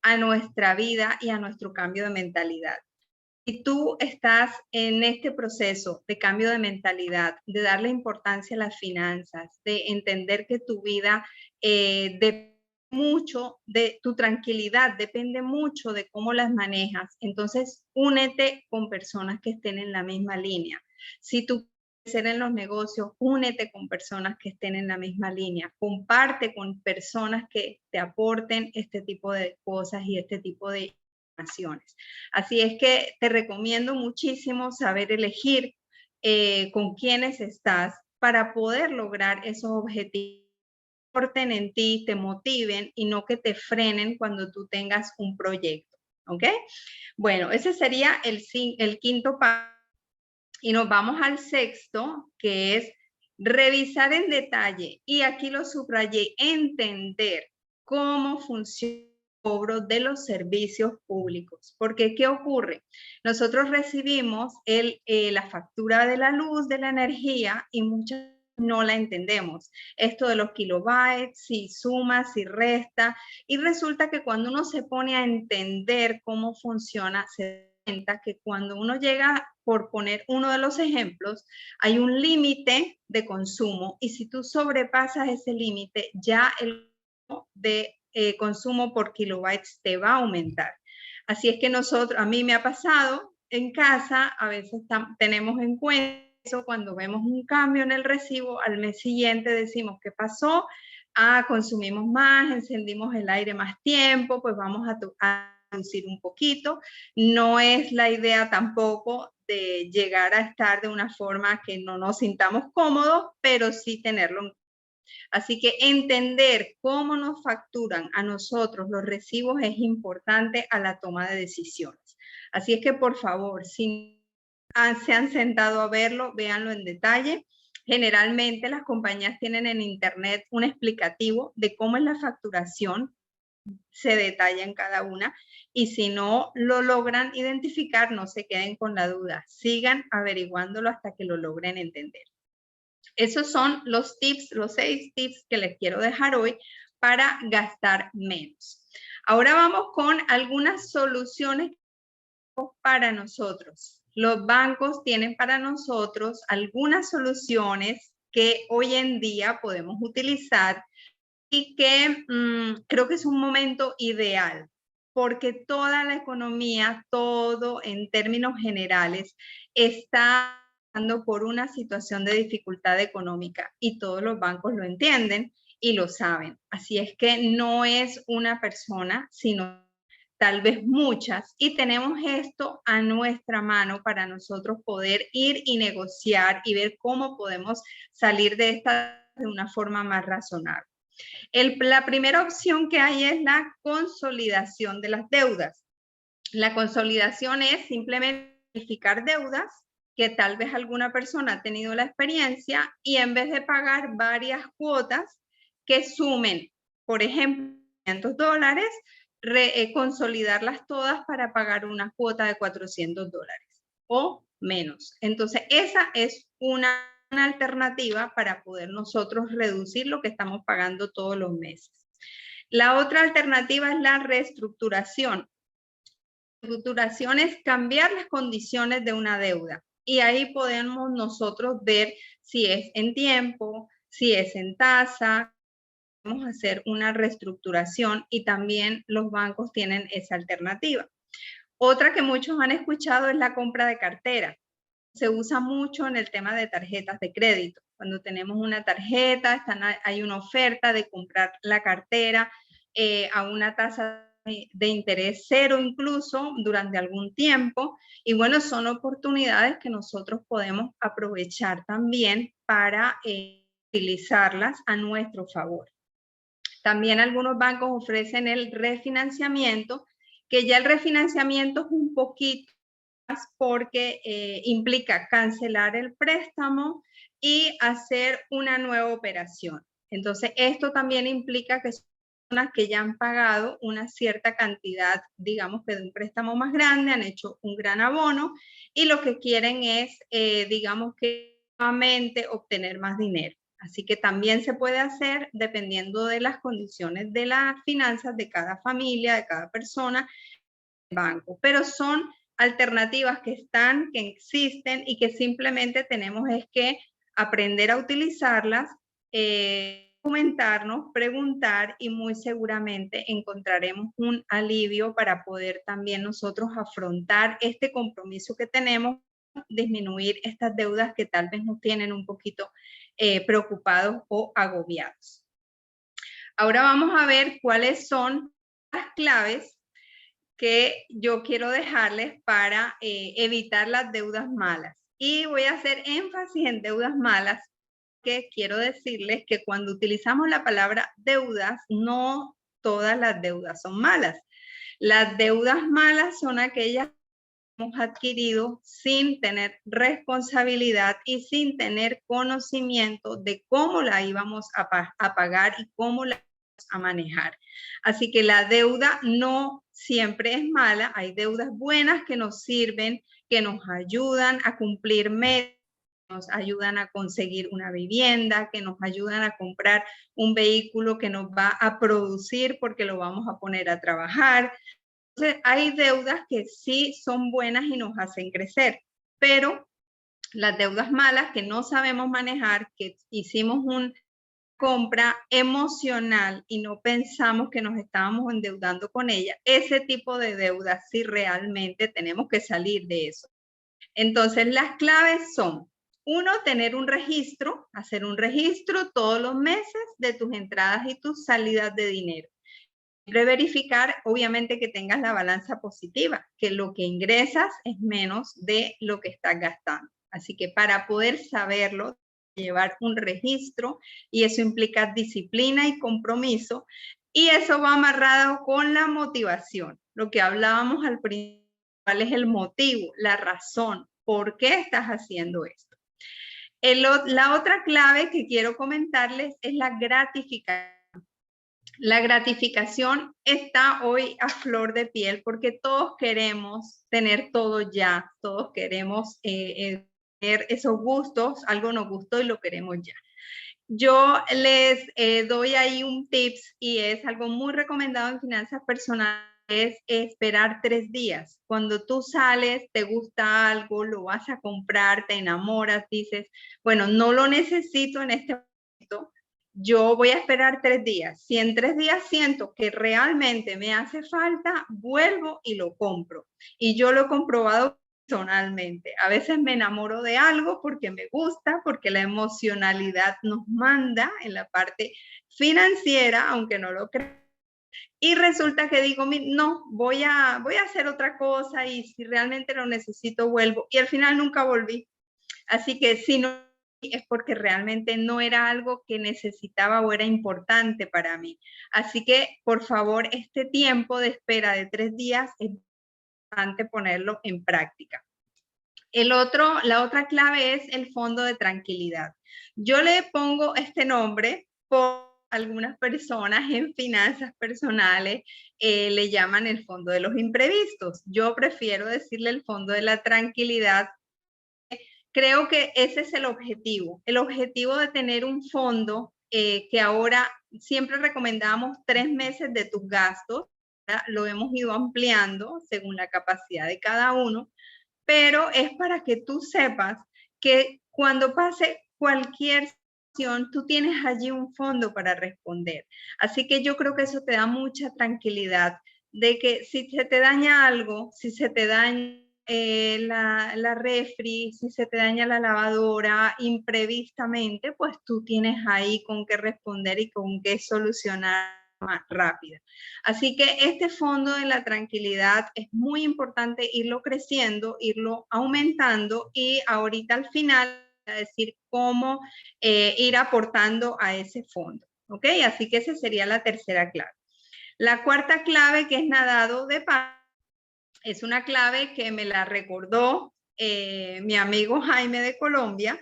a nuestra vida y a nuestro cambio de mentalidad. Si tú estás en este proceso de cambio de mentalidad, de darle importancia a las finanzas, de entender que tu vida depende mucho de tu tranquilidad, depende mucho de cómo las manejas, entonces únete con personas que estén en la misma línea. Si tú quieres ser en los negocios, únete con personas que estén en la misma línea, comparte con personas que te aporten este tipo de cosas y este tipo de informaciones. Así es que te recomiendo muchísimo saber elegir con quiénes estás para poder lograr esos objetivos que aporten en ti, te motiven y no que te frenen cuando tú tengas un proyecto. ¿Ok? Bueno, ese sería el quinto paso. Y nos vamos al sexto, que es revisar en detalle, y aquí lo subrayé, entender cómo funciona el cobro de los servicios públicos. Porque, ¿qué ocurre? Nosotros recibimos la factura de la luz, de la energía, y muchas veces no la entendemos. Esto de los kilobytes, si suma, si resta, y resulta que cuando uno se pone a entender cómo funciona, se da cuenta que cuando uno llega, por poner uno de los ejemplos, hay un límite de consumo y si tú sobrepasas ese límite, ya el de consumo por kilobytes te va a aumentar. Así es que nosotros, a mí me ha pasado en casa, a veces tenemos en cuenta eso, cuando vemos un cambio en el recibo, al mes siguiente decimos, ¿qué pasó? Consumimos más, encendimos el aire más tiempo, pues vamos a reducir un poquito. No es la idea tampoco de llegar a estar de una forma que no nos sintamos cómodos, pero sí tenerlo en cuenta. Así que entender cómo nos facturan a nosotros los recibos es importante a la toma de decisiones. Así es que, por favor, si se han sentado a verlo, véanlo en detalle. Generalmente las compañías tienen en internet un explicativo de cómo es la facturación, se detalla en cada una, y si no lo logran identificar, no se queden con la duda, sigan averiguándolo hasta que lo logren entender. Esos son los tips, los 6 tips que les quiero dejar hoy para gastar menos. Ahora vamos con algunas soluciones para nosotros. Los bancos tienen para nosotros algunas soluciones que hoy en día podemos utilizar y que creo que es un momento ideal porque toda la economía, todo en términos generales, está pasando por una situación de dificultad económica y todos los bancos lo entienden y lo saben. Así es que no es una persona, sino tal vez muchas, y tenemos esto a nuestra mano para nosotros poder ir y negociar y ver cómo podemos salir de esta de una forma más razonable. La primera opción que hay es la consolidación de las deudas. La consolidación es simplemente verificar deudas que tal vez alguna persona ha tenido la experiencia y en vez de pagar varias cuotas que sumen, por ejemplo, $500, consolidarlas todas para pagar una cuota de $400 o menos. Entonces, esa es una alternativa para poder nosotros reducir lo que estamos pagando todos los meses. La otra alternativa es la reestructuración. Reestructuración es cambiar las condiciones de una deuda. Y ahí podemos nosotros ver si es en tiempo, si es en tasa. Vamos a hacer una reestructuración y también los bancos tienen esa alternativa. Otra que muchos han escuchado es la compra de cartera. Se usa mucho en el tema de tarjetas de crédito. Cuando tenemos una tarjeta, hay una oferta de comprar la cartera a una tasa de interés cero incluso durante algún tiempo. Y bueno, son oportunidades que nosotros podemos aprovechar también para utilizarlas a nuestro favor. También algunos bancos ofrecen el refinanciamiento, que ya el refinanciamiento es un poquito más porque implica cancelar el préstamo y hacer una nueva operación. Entonces, esto también implica que son personas que ya han pagado una cierta cantidad, digamos que de un préstamo más grande, han hecho un gran abono y lo que quieren es, digamos que nuevamente obtener más dinero. Así que también se puede hacer dependiendo de las condiciones de las finanzas de cada familia, de cada persona, banco. Pero son alternativas que están, que existen y que simplemente tenemos es que aprender a utilizarlas, documentarnos, preguntar y muy seguramente encontraremos un alivio para poder también nosotros afrontar este compromiso que tenemos, disminuir estas deudas que tal vez nos tienen un poquito preocupados o agobiados. Ahora vamos a ver cuáles son las claves que yo quiero dejarles para evitar las deudas malas. Y voy a hacer énfasis en deudas malas, que quiero decirles que cuando utilizamos la palabra deudas, no todas las deudas son malas. Las deudas malas son aquellas hemos adquirido sin tener responsabilidad y sin tener conocimiento de cómo la íbamos a pagar y cómo la íbamos a manejar. Así que la deuda no siempre es mala, hay deudas buenas que nos sirven, que nos ayudan a cumplir metas, nos ayudan a conseguir una vivienda, que nos ayudan a comprar un vehículo que nos va a producir porque lo vamos a poner a trabajar. Entonces, hay deudas que sí son buenas y nos hacen crecer, pero las deudas malas que no sabemos manejar, que hicimos una compra emocional y no pensamos que nos estábamos endeudando con ella, ese tipo de deudas sí realmente tenemos que salir de eso. Entonces, las claves son, uno, tener un registro, hacer un registro todos los meses de tus entradas y tus salidas de dinero. Siempre verificar, obviamente, que tengas la balanza positiva, que lo que ingresas es menos de lo que estás gastando. Así que para poder saberlo, llevar un registro y eso implica disciplina y compromiso y eso va amarrado con la motivación. Lo que hablábamos al principio, ¿cuál es el motivo, la razón, por qué estás haciendo esto? La otra clave que quiero comentarles es la gratificación. La gratificación está hoy a flor de piel porque todos queremos tener todo ya, todos queremos tener esos gustos, algo nos gustó y lo queremos ya. Yo les doy ahí un tips y es algo muy recomendado en finanzas personales, es esperar 3 días. Cuando tú sales, te gusta algo, lo vas a comprar, te enamoras, dices, bueno, no lo necesito en este momento, yo voy a esperar 3 días. Si en 3 días siento que realmente me hace falta, vuelvo y lo compro. Y yo lo he comprobado personalmente. A veces me enamoro de algo porque me gusta, porque la emocionalidad nos manda en la parte financiera, aunque no lo creo. Y resulta que digo, no, voy a hacer otra cosa y si realmente lo necesito, vuelvo. Y al final nunca volví. Así que si no es porque realmente no era algo que necesitaba o era importante para mí. Así que, por favor, este tiempo de espera de 3 días es importante ponerlo en práctica. La otra clave es el fondo de tranquilidad. Yo le pongo este nombre por algunas personas en finanzas personales le llaman el fondo de los imprevistos. Yo prefiero decirle el fondo de la tranquilidad. Creo que ese es el objetivo de tener un fondo que ahora siempre recomendamos 3 meses de tus gastos, lo hemos ido ampliando según la capacidad de cada uno, pero es para que tú sepas que cuando pase cualquier situación, tú tienes allí un fondo para responder. Así que yo creo que eso te da mucha tranquilidad de que si se te daña algo, si se te daña la refri, si se te daña la lavadora imprevistamente, pues tú tienes ahí con qué responder y con qué solucionar más rápida. Así que este fondo de la tranquilidad es muy importante irlo creciendo, irlo aumentando y ahorita al final voy a decir cómo ir aportando a ese fondo. ¿Ok? Así que esa sería la tercera clave. La cuarta clave, que es nadado de paz, es una clave que me la recordó mi amigo Jaime de Colombia,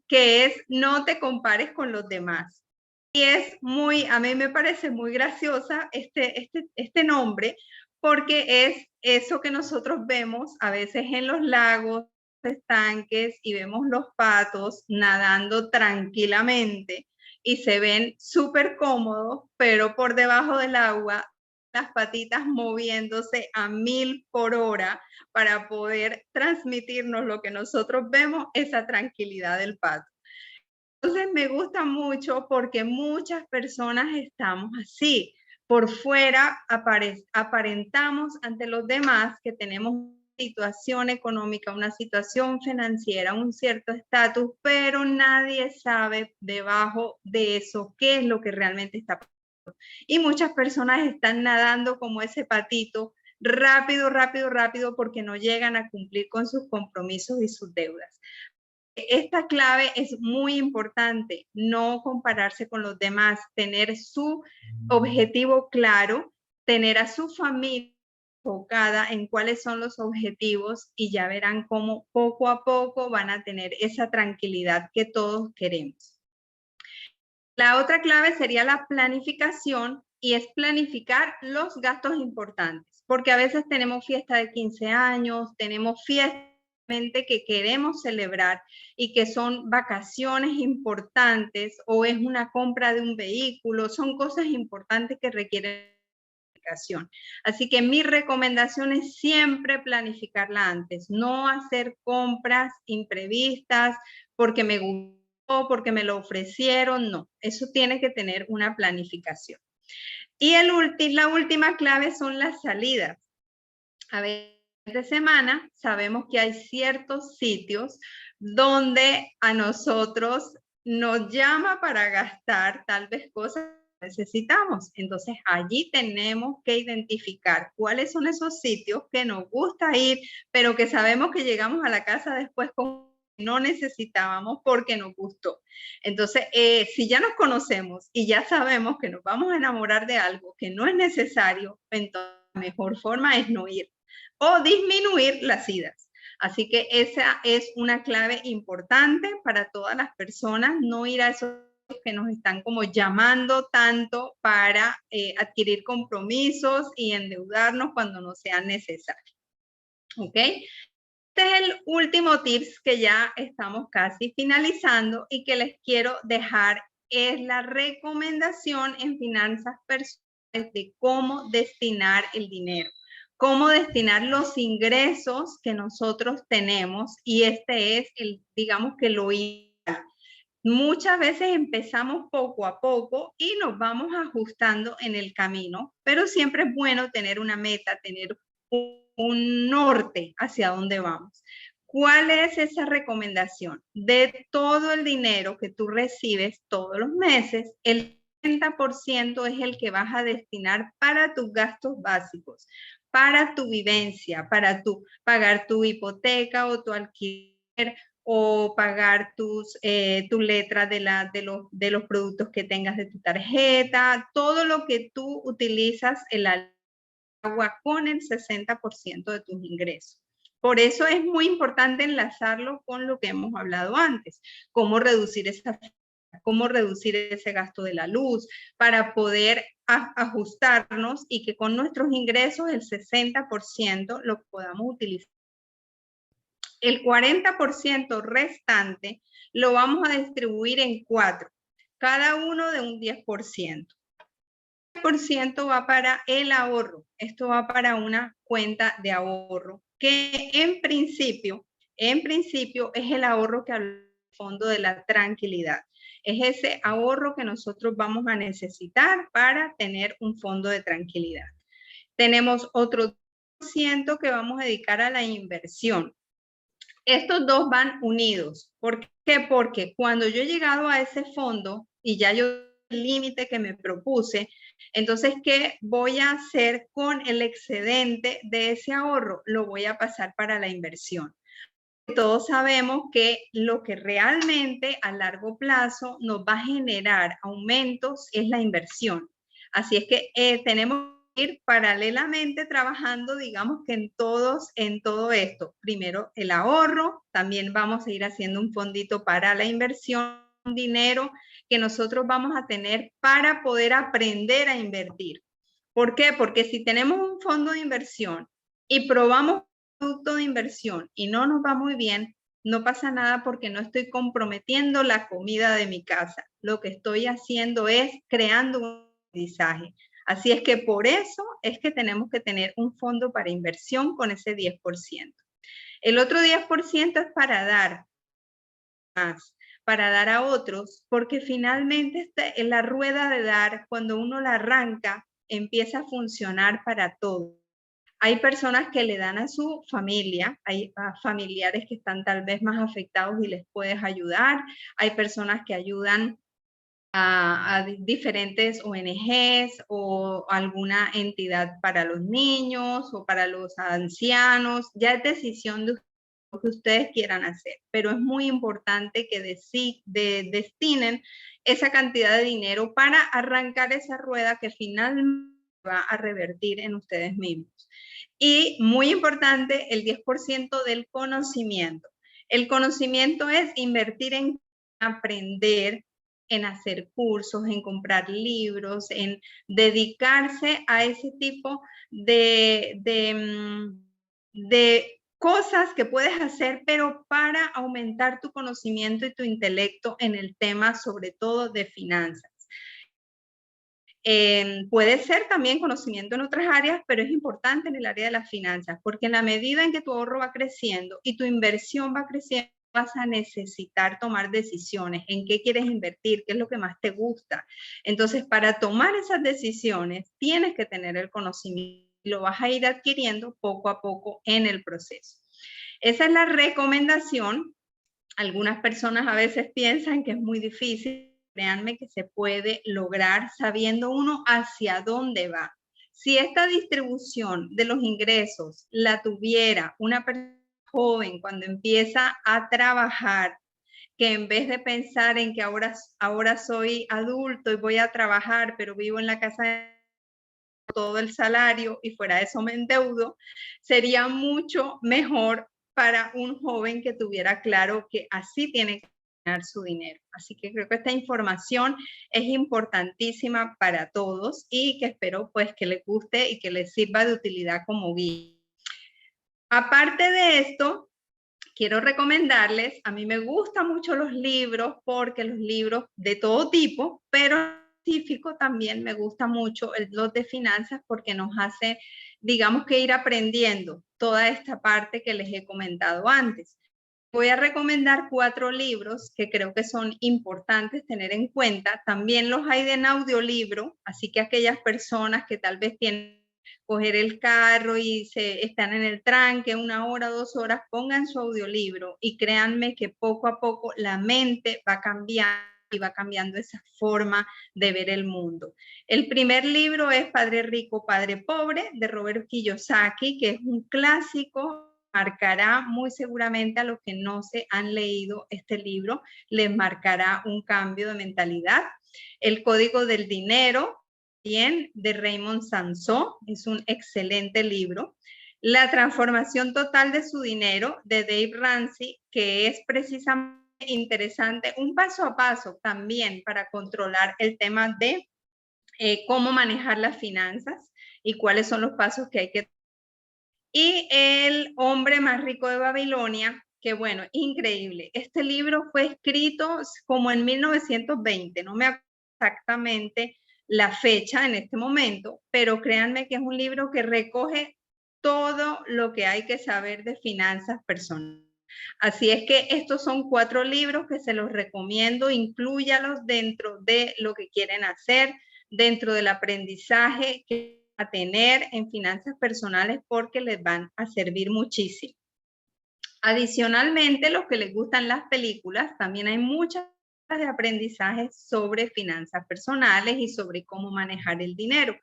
que es no te compares con los demás. Y es muy, a mí me parece muy graciosa este nombre, porque es eso que nosotros vemos a veces en los lagos, estanques, y vemos los patos nadando tranquilamente y se ven súper cómodos, pero por debajo del agua las patitas moviéndose a 1000 por hora para poder transmitirnos lo que nosotros vemos, esa tranquilidad del pato. Entonces me gusta mucho porque muchas personas estamos así. Por fuera aparentamos ante los demás que tenemos una situación económica, una situación financiera, un cierto estatus, pero nadie sabe debajo de eso qué es lo que realmente está pasando. Y muchas personas están nadando como ese patito, rápido, rápido, rápido, porque no llegan a cumplir con sus compromisos y sus deudas. Esta clave es muy importante, no compararse con los demás, tener su objetivo claro, tener a su familia enfocada en cuáles son los objetivos y ya verán cómo poco a poco van a tener esa tranquilidad que todos queremos. La otra clave sería la planificación y es planificar los gastos importantes, porque a veces tenemos fiesta de 15 años, tenemos fiestas que queremos celebrar y que son vacaciones importantes o es una compra de un vehículo, son cosas importantes que requieren planificación. Así que mi recomendación es siempre planificarla antes, no hacer compras imprevistas porque me gustó, porque me lo ofrecieron, no, eso tiene que tener una planificación. Y la última clave son las salidas. A veces de semana sabemos que hay ciertos sitios donde a nosotros nos llama para gastar tal vez cosas que necesitamos. Entonces allí tenemos que identificar cuáles son esos sitios que nos gusta ir, pero que sabemos que llegamos a la casa después con no necesitábamos porque nos gustó. Entonces, si ya nos conocemos y ya sabemos que nos vamos a enamorar de algo que no es necesario, entonces la mejor forma es no ir o disminuir las idas. Así que esa es una clave importante para todas las personas, no ir a esos que nos están como llamando tanto para adquirir compromisos y endeudarnos cuando no sea necesario. ¿Ok? Este es el último tips que ya estamos casi finalizando y que les quiero dejar, es la recomendación en finanzas personales de cómo destinar el dinero, cómo destinar los ingresos que nosotros tenemos, y este es digamos que lo ideal. Muchas veces empezamos poco a poco y nos vamos ajustando en el camino, pero siempre es bueno tener una meta, tener un norte hacia dónde vamos. ¿Cuál es esa recomendación? De todo el dinero que tú recibes todos los meses, el 30% es el que vas a destinar para tus gastos básicos, para tu vivencia, para pagar tu hipoteca o tu alquiler, o pagar tu letra de los productos que tengas de tu tarjeta, todo lo que tú utilizas el agua con el 60% de tus ingresos. Por eso es muy importante enlazarlo con lo que hemos hablado antes, cómo reducir ese gasto de la luz para poder ajustarnos y que con nuestros ingresos el 60% lo podamos utilizar. El 40% restante lo vamos a distribuir en 4, cada uno de un 10%. 10% va para el ahorro. Esto va para una cuenta de ahorro que en principio es el ahorro que habla del fondo de la tranquilidad. Es ese ahorro que nosotros vamos a necesitar para tener un fondo de tranquilidad. Tenemos otro 10% que vamos a dedicar a la inversión. Estos dos van unidos. ¿Por qué? Porque cuando yo he llegado a ese fondo y ya yo el límite que me propuse, entonces, ¿qué voy a hacer con el excedente de ese ahorro? Lo voy a pasar para la inversión. Todos sabemos que lo que realmente a largo plazo nos va a generar aumentos es la inversión. Así es que tenemos que ir paralelamente trabajando, digamos que en todo esto. Primero el ahorro, también vamos a ir haciendo un fondito para la inversión, un dinero que nosotros vamos a tener para poder aprender a invertir. ¿Por qué? Porque si tenemos un fondo de inversión y probamos producto de inversión y no nos va muy bien, no pasa nada porque no estoy comprometiendo la comida de mi casa. Lo que estoy haciendo es creando un aprendizaje. Así es que por eso es que tenemos que tener un fondo para inversión con ese 10%. El otro 10% es para dar más, para dar a otros, porque finalmente en la rueda de dar, cuando uno la arranca, empieza a funcionar para todos. Hay personas que le dan a su familia, hay familiares que están tal vez más afectados y les puedes ayudar, hay personas que ayudan a diferentes ONGs o alguna entidad para los niños o para los ancianos, ya es decisión de lo que ustedes quieran hacer, pero es muy importante que destinen esa cantidad de dinero para arrancar esa rueda que finalmente va a revertir en ustedes mismos. Y muy importante, el 10% del conocimiento. El conocimiento es invertir en aprender, en hacer cursos, en comprar libros, en dedicarse a ese tipo de cosas que puedes hacer, pero para aumentar tu conocimiento y tu intelecto en el tema, sobre todo de finanzas. Puede ser también conocimiento en otras áreas, pero es importante en el área de las finanzas, porque en la medida en que tu ahorro va creciendo y tu inversión va creciendo, vas a necesitar tomar decisiones en qué quieres invertir, qué es lo que más te gusta. Entonces, para tomar esas decisiones, tienes que tener el conocimiento y lo vas a ir adquiriendo poco a poco en el proceso. Esa es la recomendación. Algunas personas a veces piensan que es muy difícil. Créanme que se puede lograr sabiendo uno hacia dónde va. Si esta distribución de los ingresos la tuviera una persona joven cuando empieza a trabajar, que en vez de pensar en que ahora soy adulto y voy a trabajar, pero vivo en la casa de todo el salario y fuera de eso me endeudo, sería mucho mejor para un joven que tuviera claro que así tiene que ganar su dinero. Así que creo que esta información es importantísima para todos y que espero pues que les guste y que les sirva de utilidad como guía. Aparte de esto, quiero recomendarles, a mí me gustan mucho los libros porque los libros de todo tipo, pero específico también me gusta mucho los de finanzas porque nos hace, digamos que ir aprendiendo toda esta parte que les he comentado antes. Voy a recomendar 4 libros que creo que son importantes tener en cuenta. También los hay en audiolibro, así que aquellas personas que tal vez tienen coger el carro y están en el tranque 1 hora, 2 horas, pongan su audiolibro y créanme que poco a poco la mente va cambiando y va cambiando esa forma de ver el mundo. El primer libro es Padre Rico, Padre Pobre, de Robert Kiyosaki, que es un clásico, marcará muy seguramente a los que no se han leído este libro, les marcará un cambio de mentalidad. El Código del Dinero, bien, de Raymond Samson, es un excelente libro. La transformación total de su dinero, de Dave Ramsey, que es precisamente interesante, un paso a paso también para controlar el tema de cómo manejar las finanzas y cuáles son los pasos que hay que. Y El hombre más rico de Babilonia, que bueno, increíble. Este libro fue escrito como en 1920, no me acuerdo exactamente, la fecha en este momento, pero créanme que es un libro que recoge todo lo que hay que saber de finanzas personales. Así es que estos son 4 libros que se los recomiendo, inclúyalos dentro de lo que quieren hacer, dentro del aprendizaje que van a tener en finanzas personales, porque les van a servir muchísimo. Adicionalmente, los que les gustan las películas, también hay muchas de aprendizaje sobre finanzas personales y sobre cómo manejar el dinero.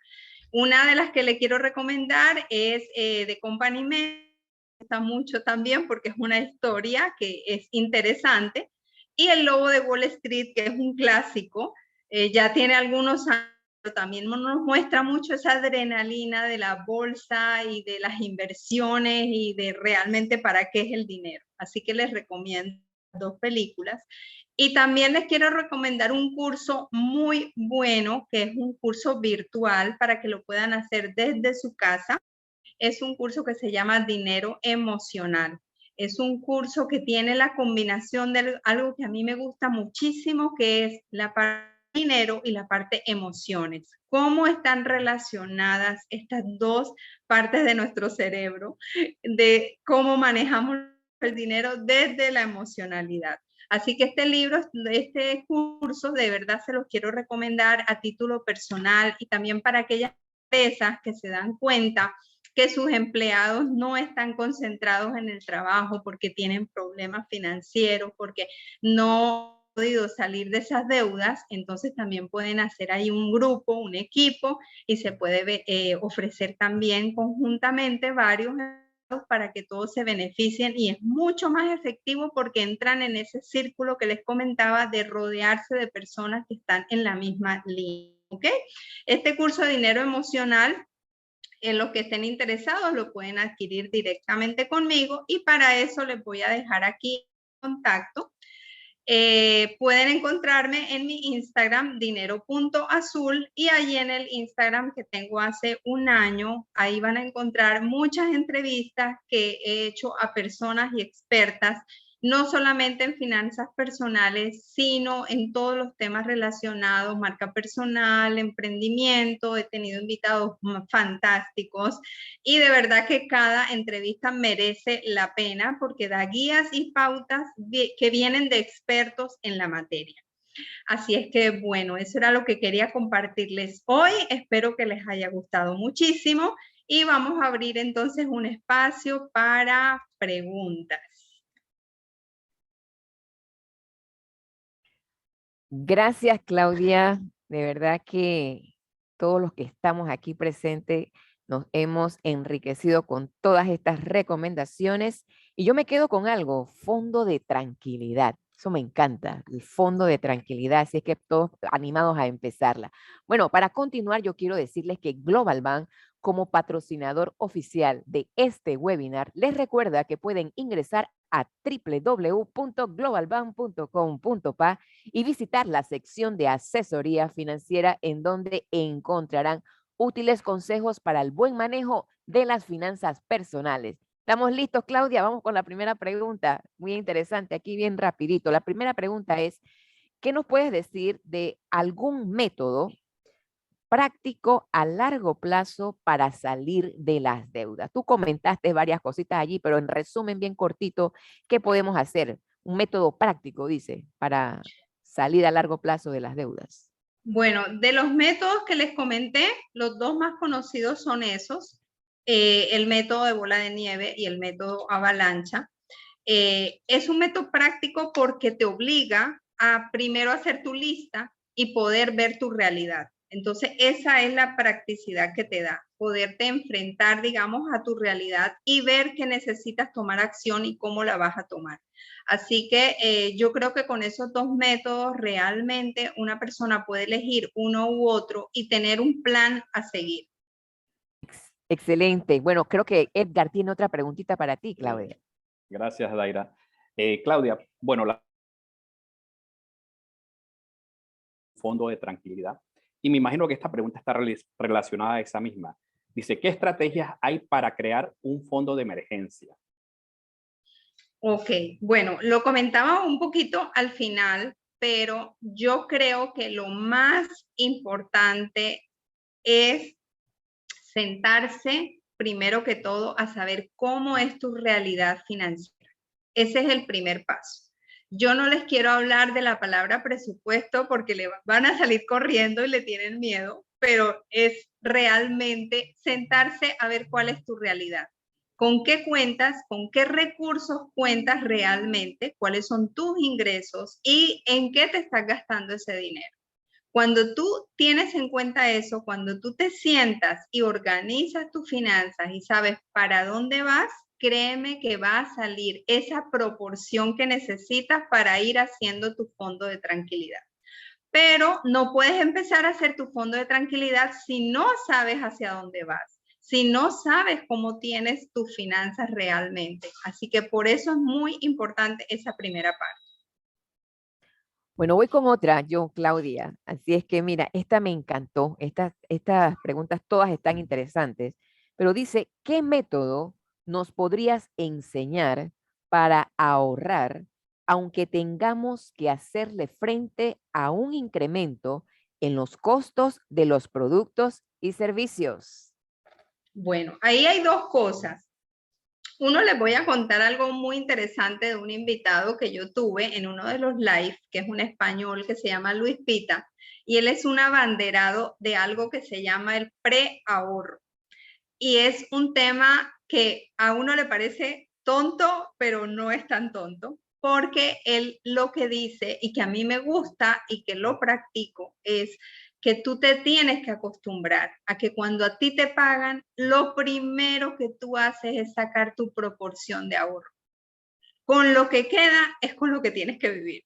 Una de las que le quiero recomendar es The Company Man. Me gusta mucho también porque es una historia que es interesante. Y El Lobo de Wall Street, que es un clásico, ya tiene algunos años, pero también nos muestra mucho esa adrenalina de la bolsa y de las inversiones y de realmente para qué es el dinero. Así que les recomiendo 2 películas. Y también les quiero recomendar un curso muy bueno, que es un curso virtual para que lo puedan hacer desde su casa. Es un curso que se llama Dinero Emocional. Es un curso que tiene la combinación de algo que a mí me gusta muchísimo, que es la parte dinero y la parte emociones. Cómo están relacionadas estas 2 partes de nuestro cerebro, de cómo manejamos el dinero desde la emocionalidad. Así que este curso de verdad se los quiero recomendar a título personal y también para aquellas empresas que se dan cuenta que sus empleados no están concentrados en el trabajo porque tienen problemas financieros, porque no han podido salir de esas deudas. Entonces también pueden hacer ahí un grupo, un equipo, y se puede ofrecer también conjuntamente varios para que todos se beneficien, y es mucho más efectivo porque entran en ese círculo que les comentaba de rodearse de personas que están en la misma línea. ¿Okay? Este curso de dinero emocional, en los que estén interesados, lo pueden adquirir directamente conmigo, y para eso les voy a dejar aquí contacto. Pueden encontrarme en mi Instagram, dinero.azul, y allí en el Instagram que tengo hace un año, ahí van a encontrar muchas entrevistas que he hecho a personas y expertas, no solamente en finanzas personales, sino en todos los temas relacionados, marca personal, emprendimiento. He tenido invitados fantásticos y de verdad que cada entrevista merece la pena porque da guías y pautas que vienen de expertos en la materia. Así es que, bueno, eso era lo que quería compartirles hoy. Espero que les haya gustado muchísimo y vamos a abrir entonces un espacio para preguntas. Gracias, Claudia. De verdad que todos los que estamos aquí presentes nos hemos enriquecido con todas estas recomendaciones. Y yo me quedo con algo, fondo de tranquilidad. Eso me encanta, el fondo de tranquilidad. Así es que todos animados a empezarla. Bueno, para continuar, yo quiero decirles que Global Bank, como patrocinador oficial de este webinar, les recuerda que pueden ingresar a www.globalbank.com.pa y visitar la sección de asesoría financiera, en donde encontrarán útiles consejos para el buen manejo de las finanzas personales. ¿Estamos listos, Claudia? Vamos con la primera pregunta. Muy interesante, aquí bien rapidito. La primera pregunta es, ¿qué nos puedes decir de algún método práctico a largo plazo para salir de las deudas? Tú comentaste varias cositas allí, pero en resumen bien cortito, ¿qué podemos hacer? Un método práctico, dice, para salir a largo plazo de las deudas. Bueno, de los métodos que les comenté, los 2 más conocidos son esos, el método de bola de nieve y el método avalancha. Es un método práctico porque te obliga a primero hacer tu lista y poder ver tu realidad. Entonces, esa es la practicidad que te da, poderte enfrentar, digamos, a tu realidad y ver que necesitas tomar acción y cómo la vas a tomar. Así que yo creo que con esos 2 métodos realmente una persona puede elegir uno u otro y tener un plan a seguir. Excelente. Bueno, creo que Edgar tiene otra preguntita para ti, Claudia. Gracias, Daira. Claudia, bueno, fondo de tranquilidad. Y me imagino que esta pregunta está relacionada a esa misma. Dice, ¿qué estrategias hay para crear un fondo de emergencia? Ok, bueno, lo comentaba un poquito al final, pero yo creo que lo más importante es sentarse primero que todo a saber cómo es tu realidad financiera. Ese es el primer paso. Yo no les quiero hablar de la palabra presupuesto porque le van a salir corriendo y le tienen miedo, pero es realmente sentarse a ver cuál es tu realidad. ¿Con qué cuentas? ¿Con qué recursos cuentas realmente? ¿Cuáles son tus ingresos? ¿Y en qué te estás gastando ese dinero? Cuando tú tienes en cuenta eso, cuando tú te sientas y organizas tus finanzas y sabes para dónde vas, créeme que va a salir esa proporción que necesitas para ir haciendo tu fondo de tranquilidad. Pero no puedes empezar a hacer tu fondo de tranquilidad si no sabes hacia dónde vas, si no sabes cómo tienes tus finanzas realmente. Así que por eso es muy importante esa primera parte. Bueno, voy con otra, yo, Claudia. Así es que, mira, esta me encantó. Estas preguntas todas están interesantes, pero dice, ¿qué método nos podrías enseñar para ahorrar, aunque tengamos que hacerle frente a un incremento en los costos de los productos y servicios? Bueno, ahí hay dos cosas. Uno, les voy a contar algo muy interesante de un invitado que yo tuve en uno de los live, que es un español que se llama Luis Pita, y él es un abanderado de algo que se llama el preahorro. Y es un tema que a uno le parece tonto, pero no es tan tonto, porque él lo que dice, y que a mí me gusta y que lo practico, es que tú te tienes que acostumbrar a que cuando a ti te pagan, lo primero que tú haces es sacar tu proporción de ahorro. Con lo que queda es con lo que tienes que vivir.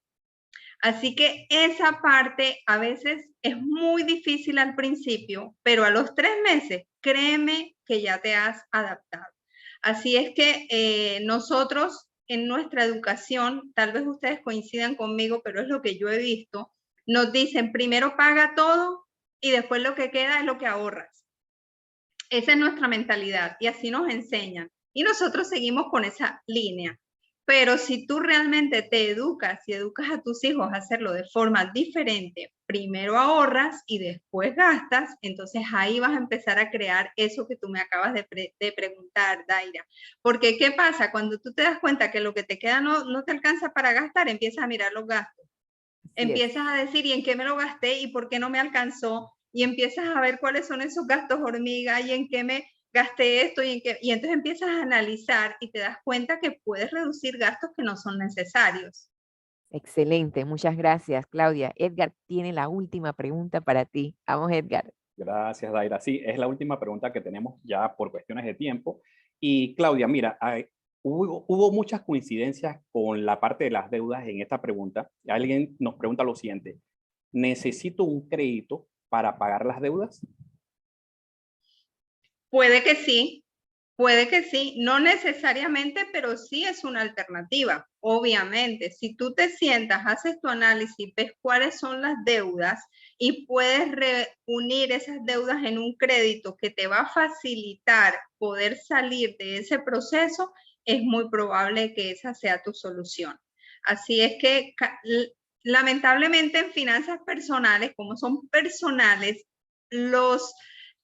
Así que esa parte a veces es muy difícil al principio, pero a los 3 meses, créeme que ya te has adaptado. Así es que nosotros en nuestra educación, tal vez ustedes coincidan conmigo, pero es lo que yo he visto, nos dicen primero paga todo y después lo que queda es lo que ahorras. Esa es nuestra mentalidad y así nos enseñan. Y nosotros seguimos con esa línea. Pero si tú realmente te educas y educas a tus hijos a hacerlo de forma diferente, primero ahorras y después gastas, entonces ahí vas a empezar a crear eso que tú me acabas de preguntar, Daira. Porque ¿qué pasa? Cuando tú te das cuenta que lo que te queda no te alcanza para gastar, empiezas a mirar los gastos. Empiezas a decir, ¿y en qué me lo gasté? ¿Y por qué no me alcanzó? Y empiezas a ver cuáles son esos gastos hormiga y en qué me gasté esto y entonces empiezas a analizar y te das cuenta que puedes reducir gastos que no son necesarios. Excelente, muchas gracias, Claudia. Edgar tiene la última pregunta para ti. Vamos, Edgar. Gracias, Daira. Sí, es la última pregunta que tenemos ya por cuestiones de tiempo. Y Claudia, mira, hubo muchas coincidencias con la parte de las deudas en esta pregunta. Alguien nos pregunta lo siguiente: ¿necesito un crédito para pagar las deudas? Puede que sí, no necesariamente, pero sí es una alternativa. Obviamente, si tú te sientas, haces tu análisis, ves cuáles son las deudas y puedes reunir esas deudas en un crédito que te va a facilitar poder salir de ese proceso, es muy probable que esa sea tu solución. Así es que lamentablemente en finanzas personales, como son personales,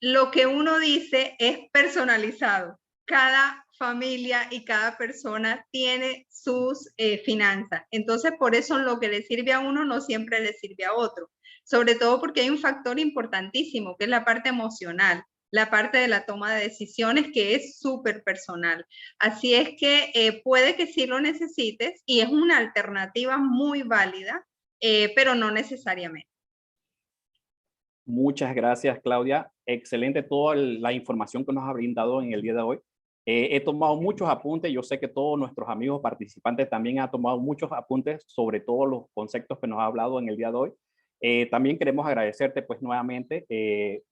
lo que uno dice es personalizado. Cada familia y cada persona tiene sus finanzas. Entonces, por eso lo que le sirve a uno no siempre le sirve a otro. Sobre todo porque hay un factor importantísimo, que es la parte emocional, la parte de la toma de decisiones, que es súper personal. Así es que puede que sí lo necesites y es una alternativa muy válida, pero no necesariamente. Muchas gracias, Claudia. Excelente toda la información que nos ha brindado en el día de hoy. He tomado muchos apuntes. Yo sé que todos nuestros amigos participantes también han tomado muchos apuntes sobre todos los conceptos que nos ha hablado en el día de hoy. También queremos agradecerte pues nuevamente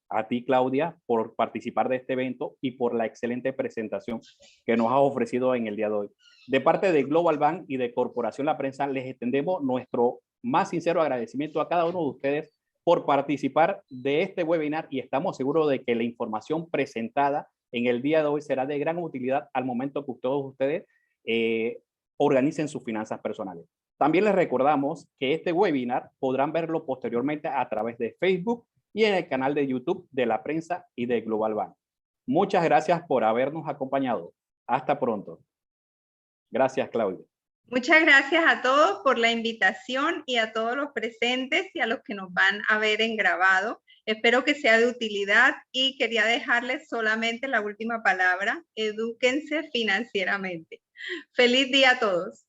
a ti, Claudia, por participar de este evento y por la excelente presentación que nos has ofrecido en el día de hoy. De parte de Global Bank y de Corporación La Prensa, les extendemos nuestro más sincero agradecimiento a cada uno de ustedes por participar de este webinar y estamos seguros de que la información presentada en el día de hoy será de gran utilidad al momento que todos ustedes organicen sus finanzas personales. También les recordamos que este webinar podrán verlo posteriormente a través de Facebook y en el canal de YouTube de la prensa y de Global Bank. Muchas gracias por habernos acompañado. Hasta pronto. Gracias, Claudia. Muchas gracias a todos por la invitación y a todos los presentes y a los que nos van a ver en grabado. Espero que sea de utilidad y quería dejarles solamente la última palabra: edúquense financieramente. Feliz día a todos.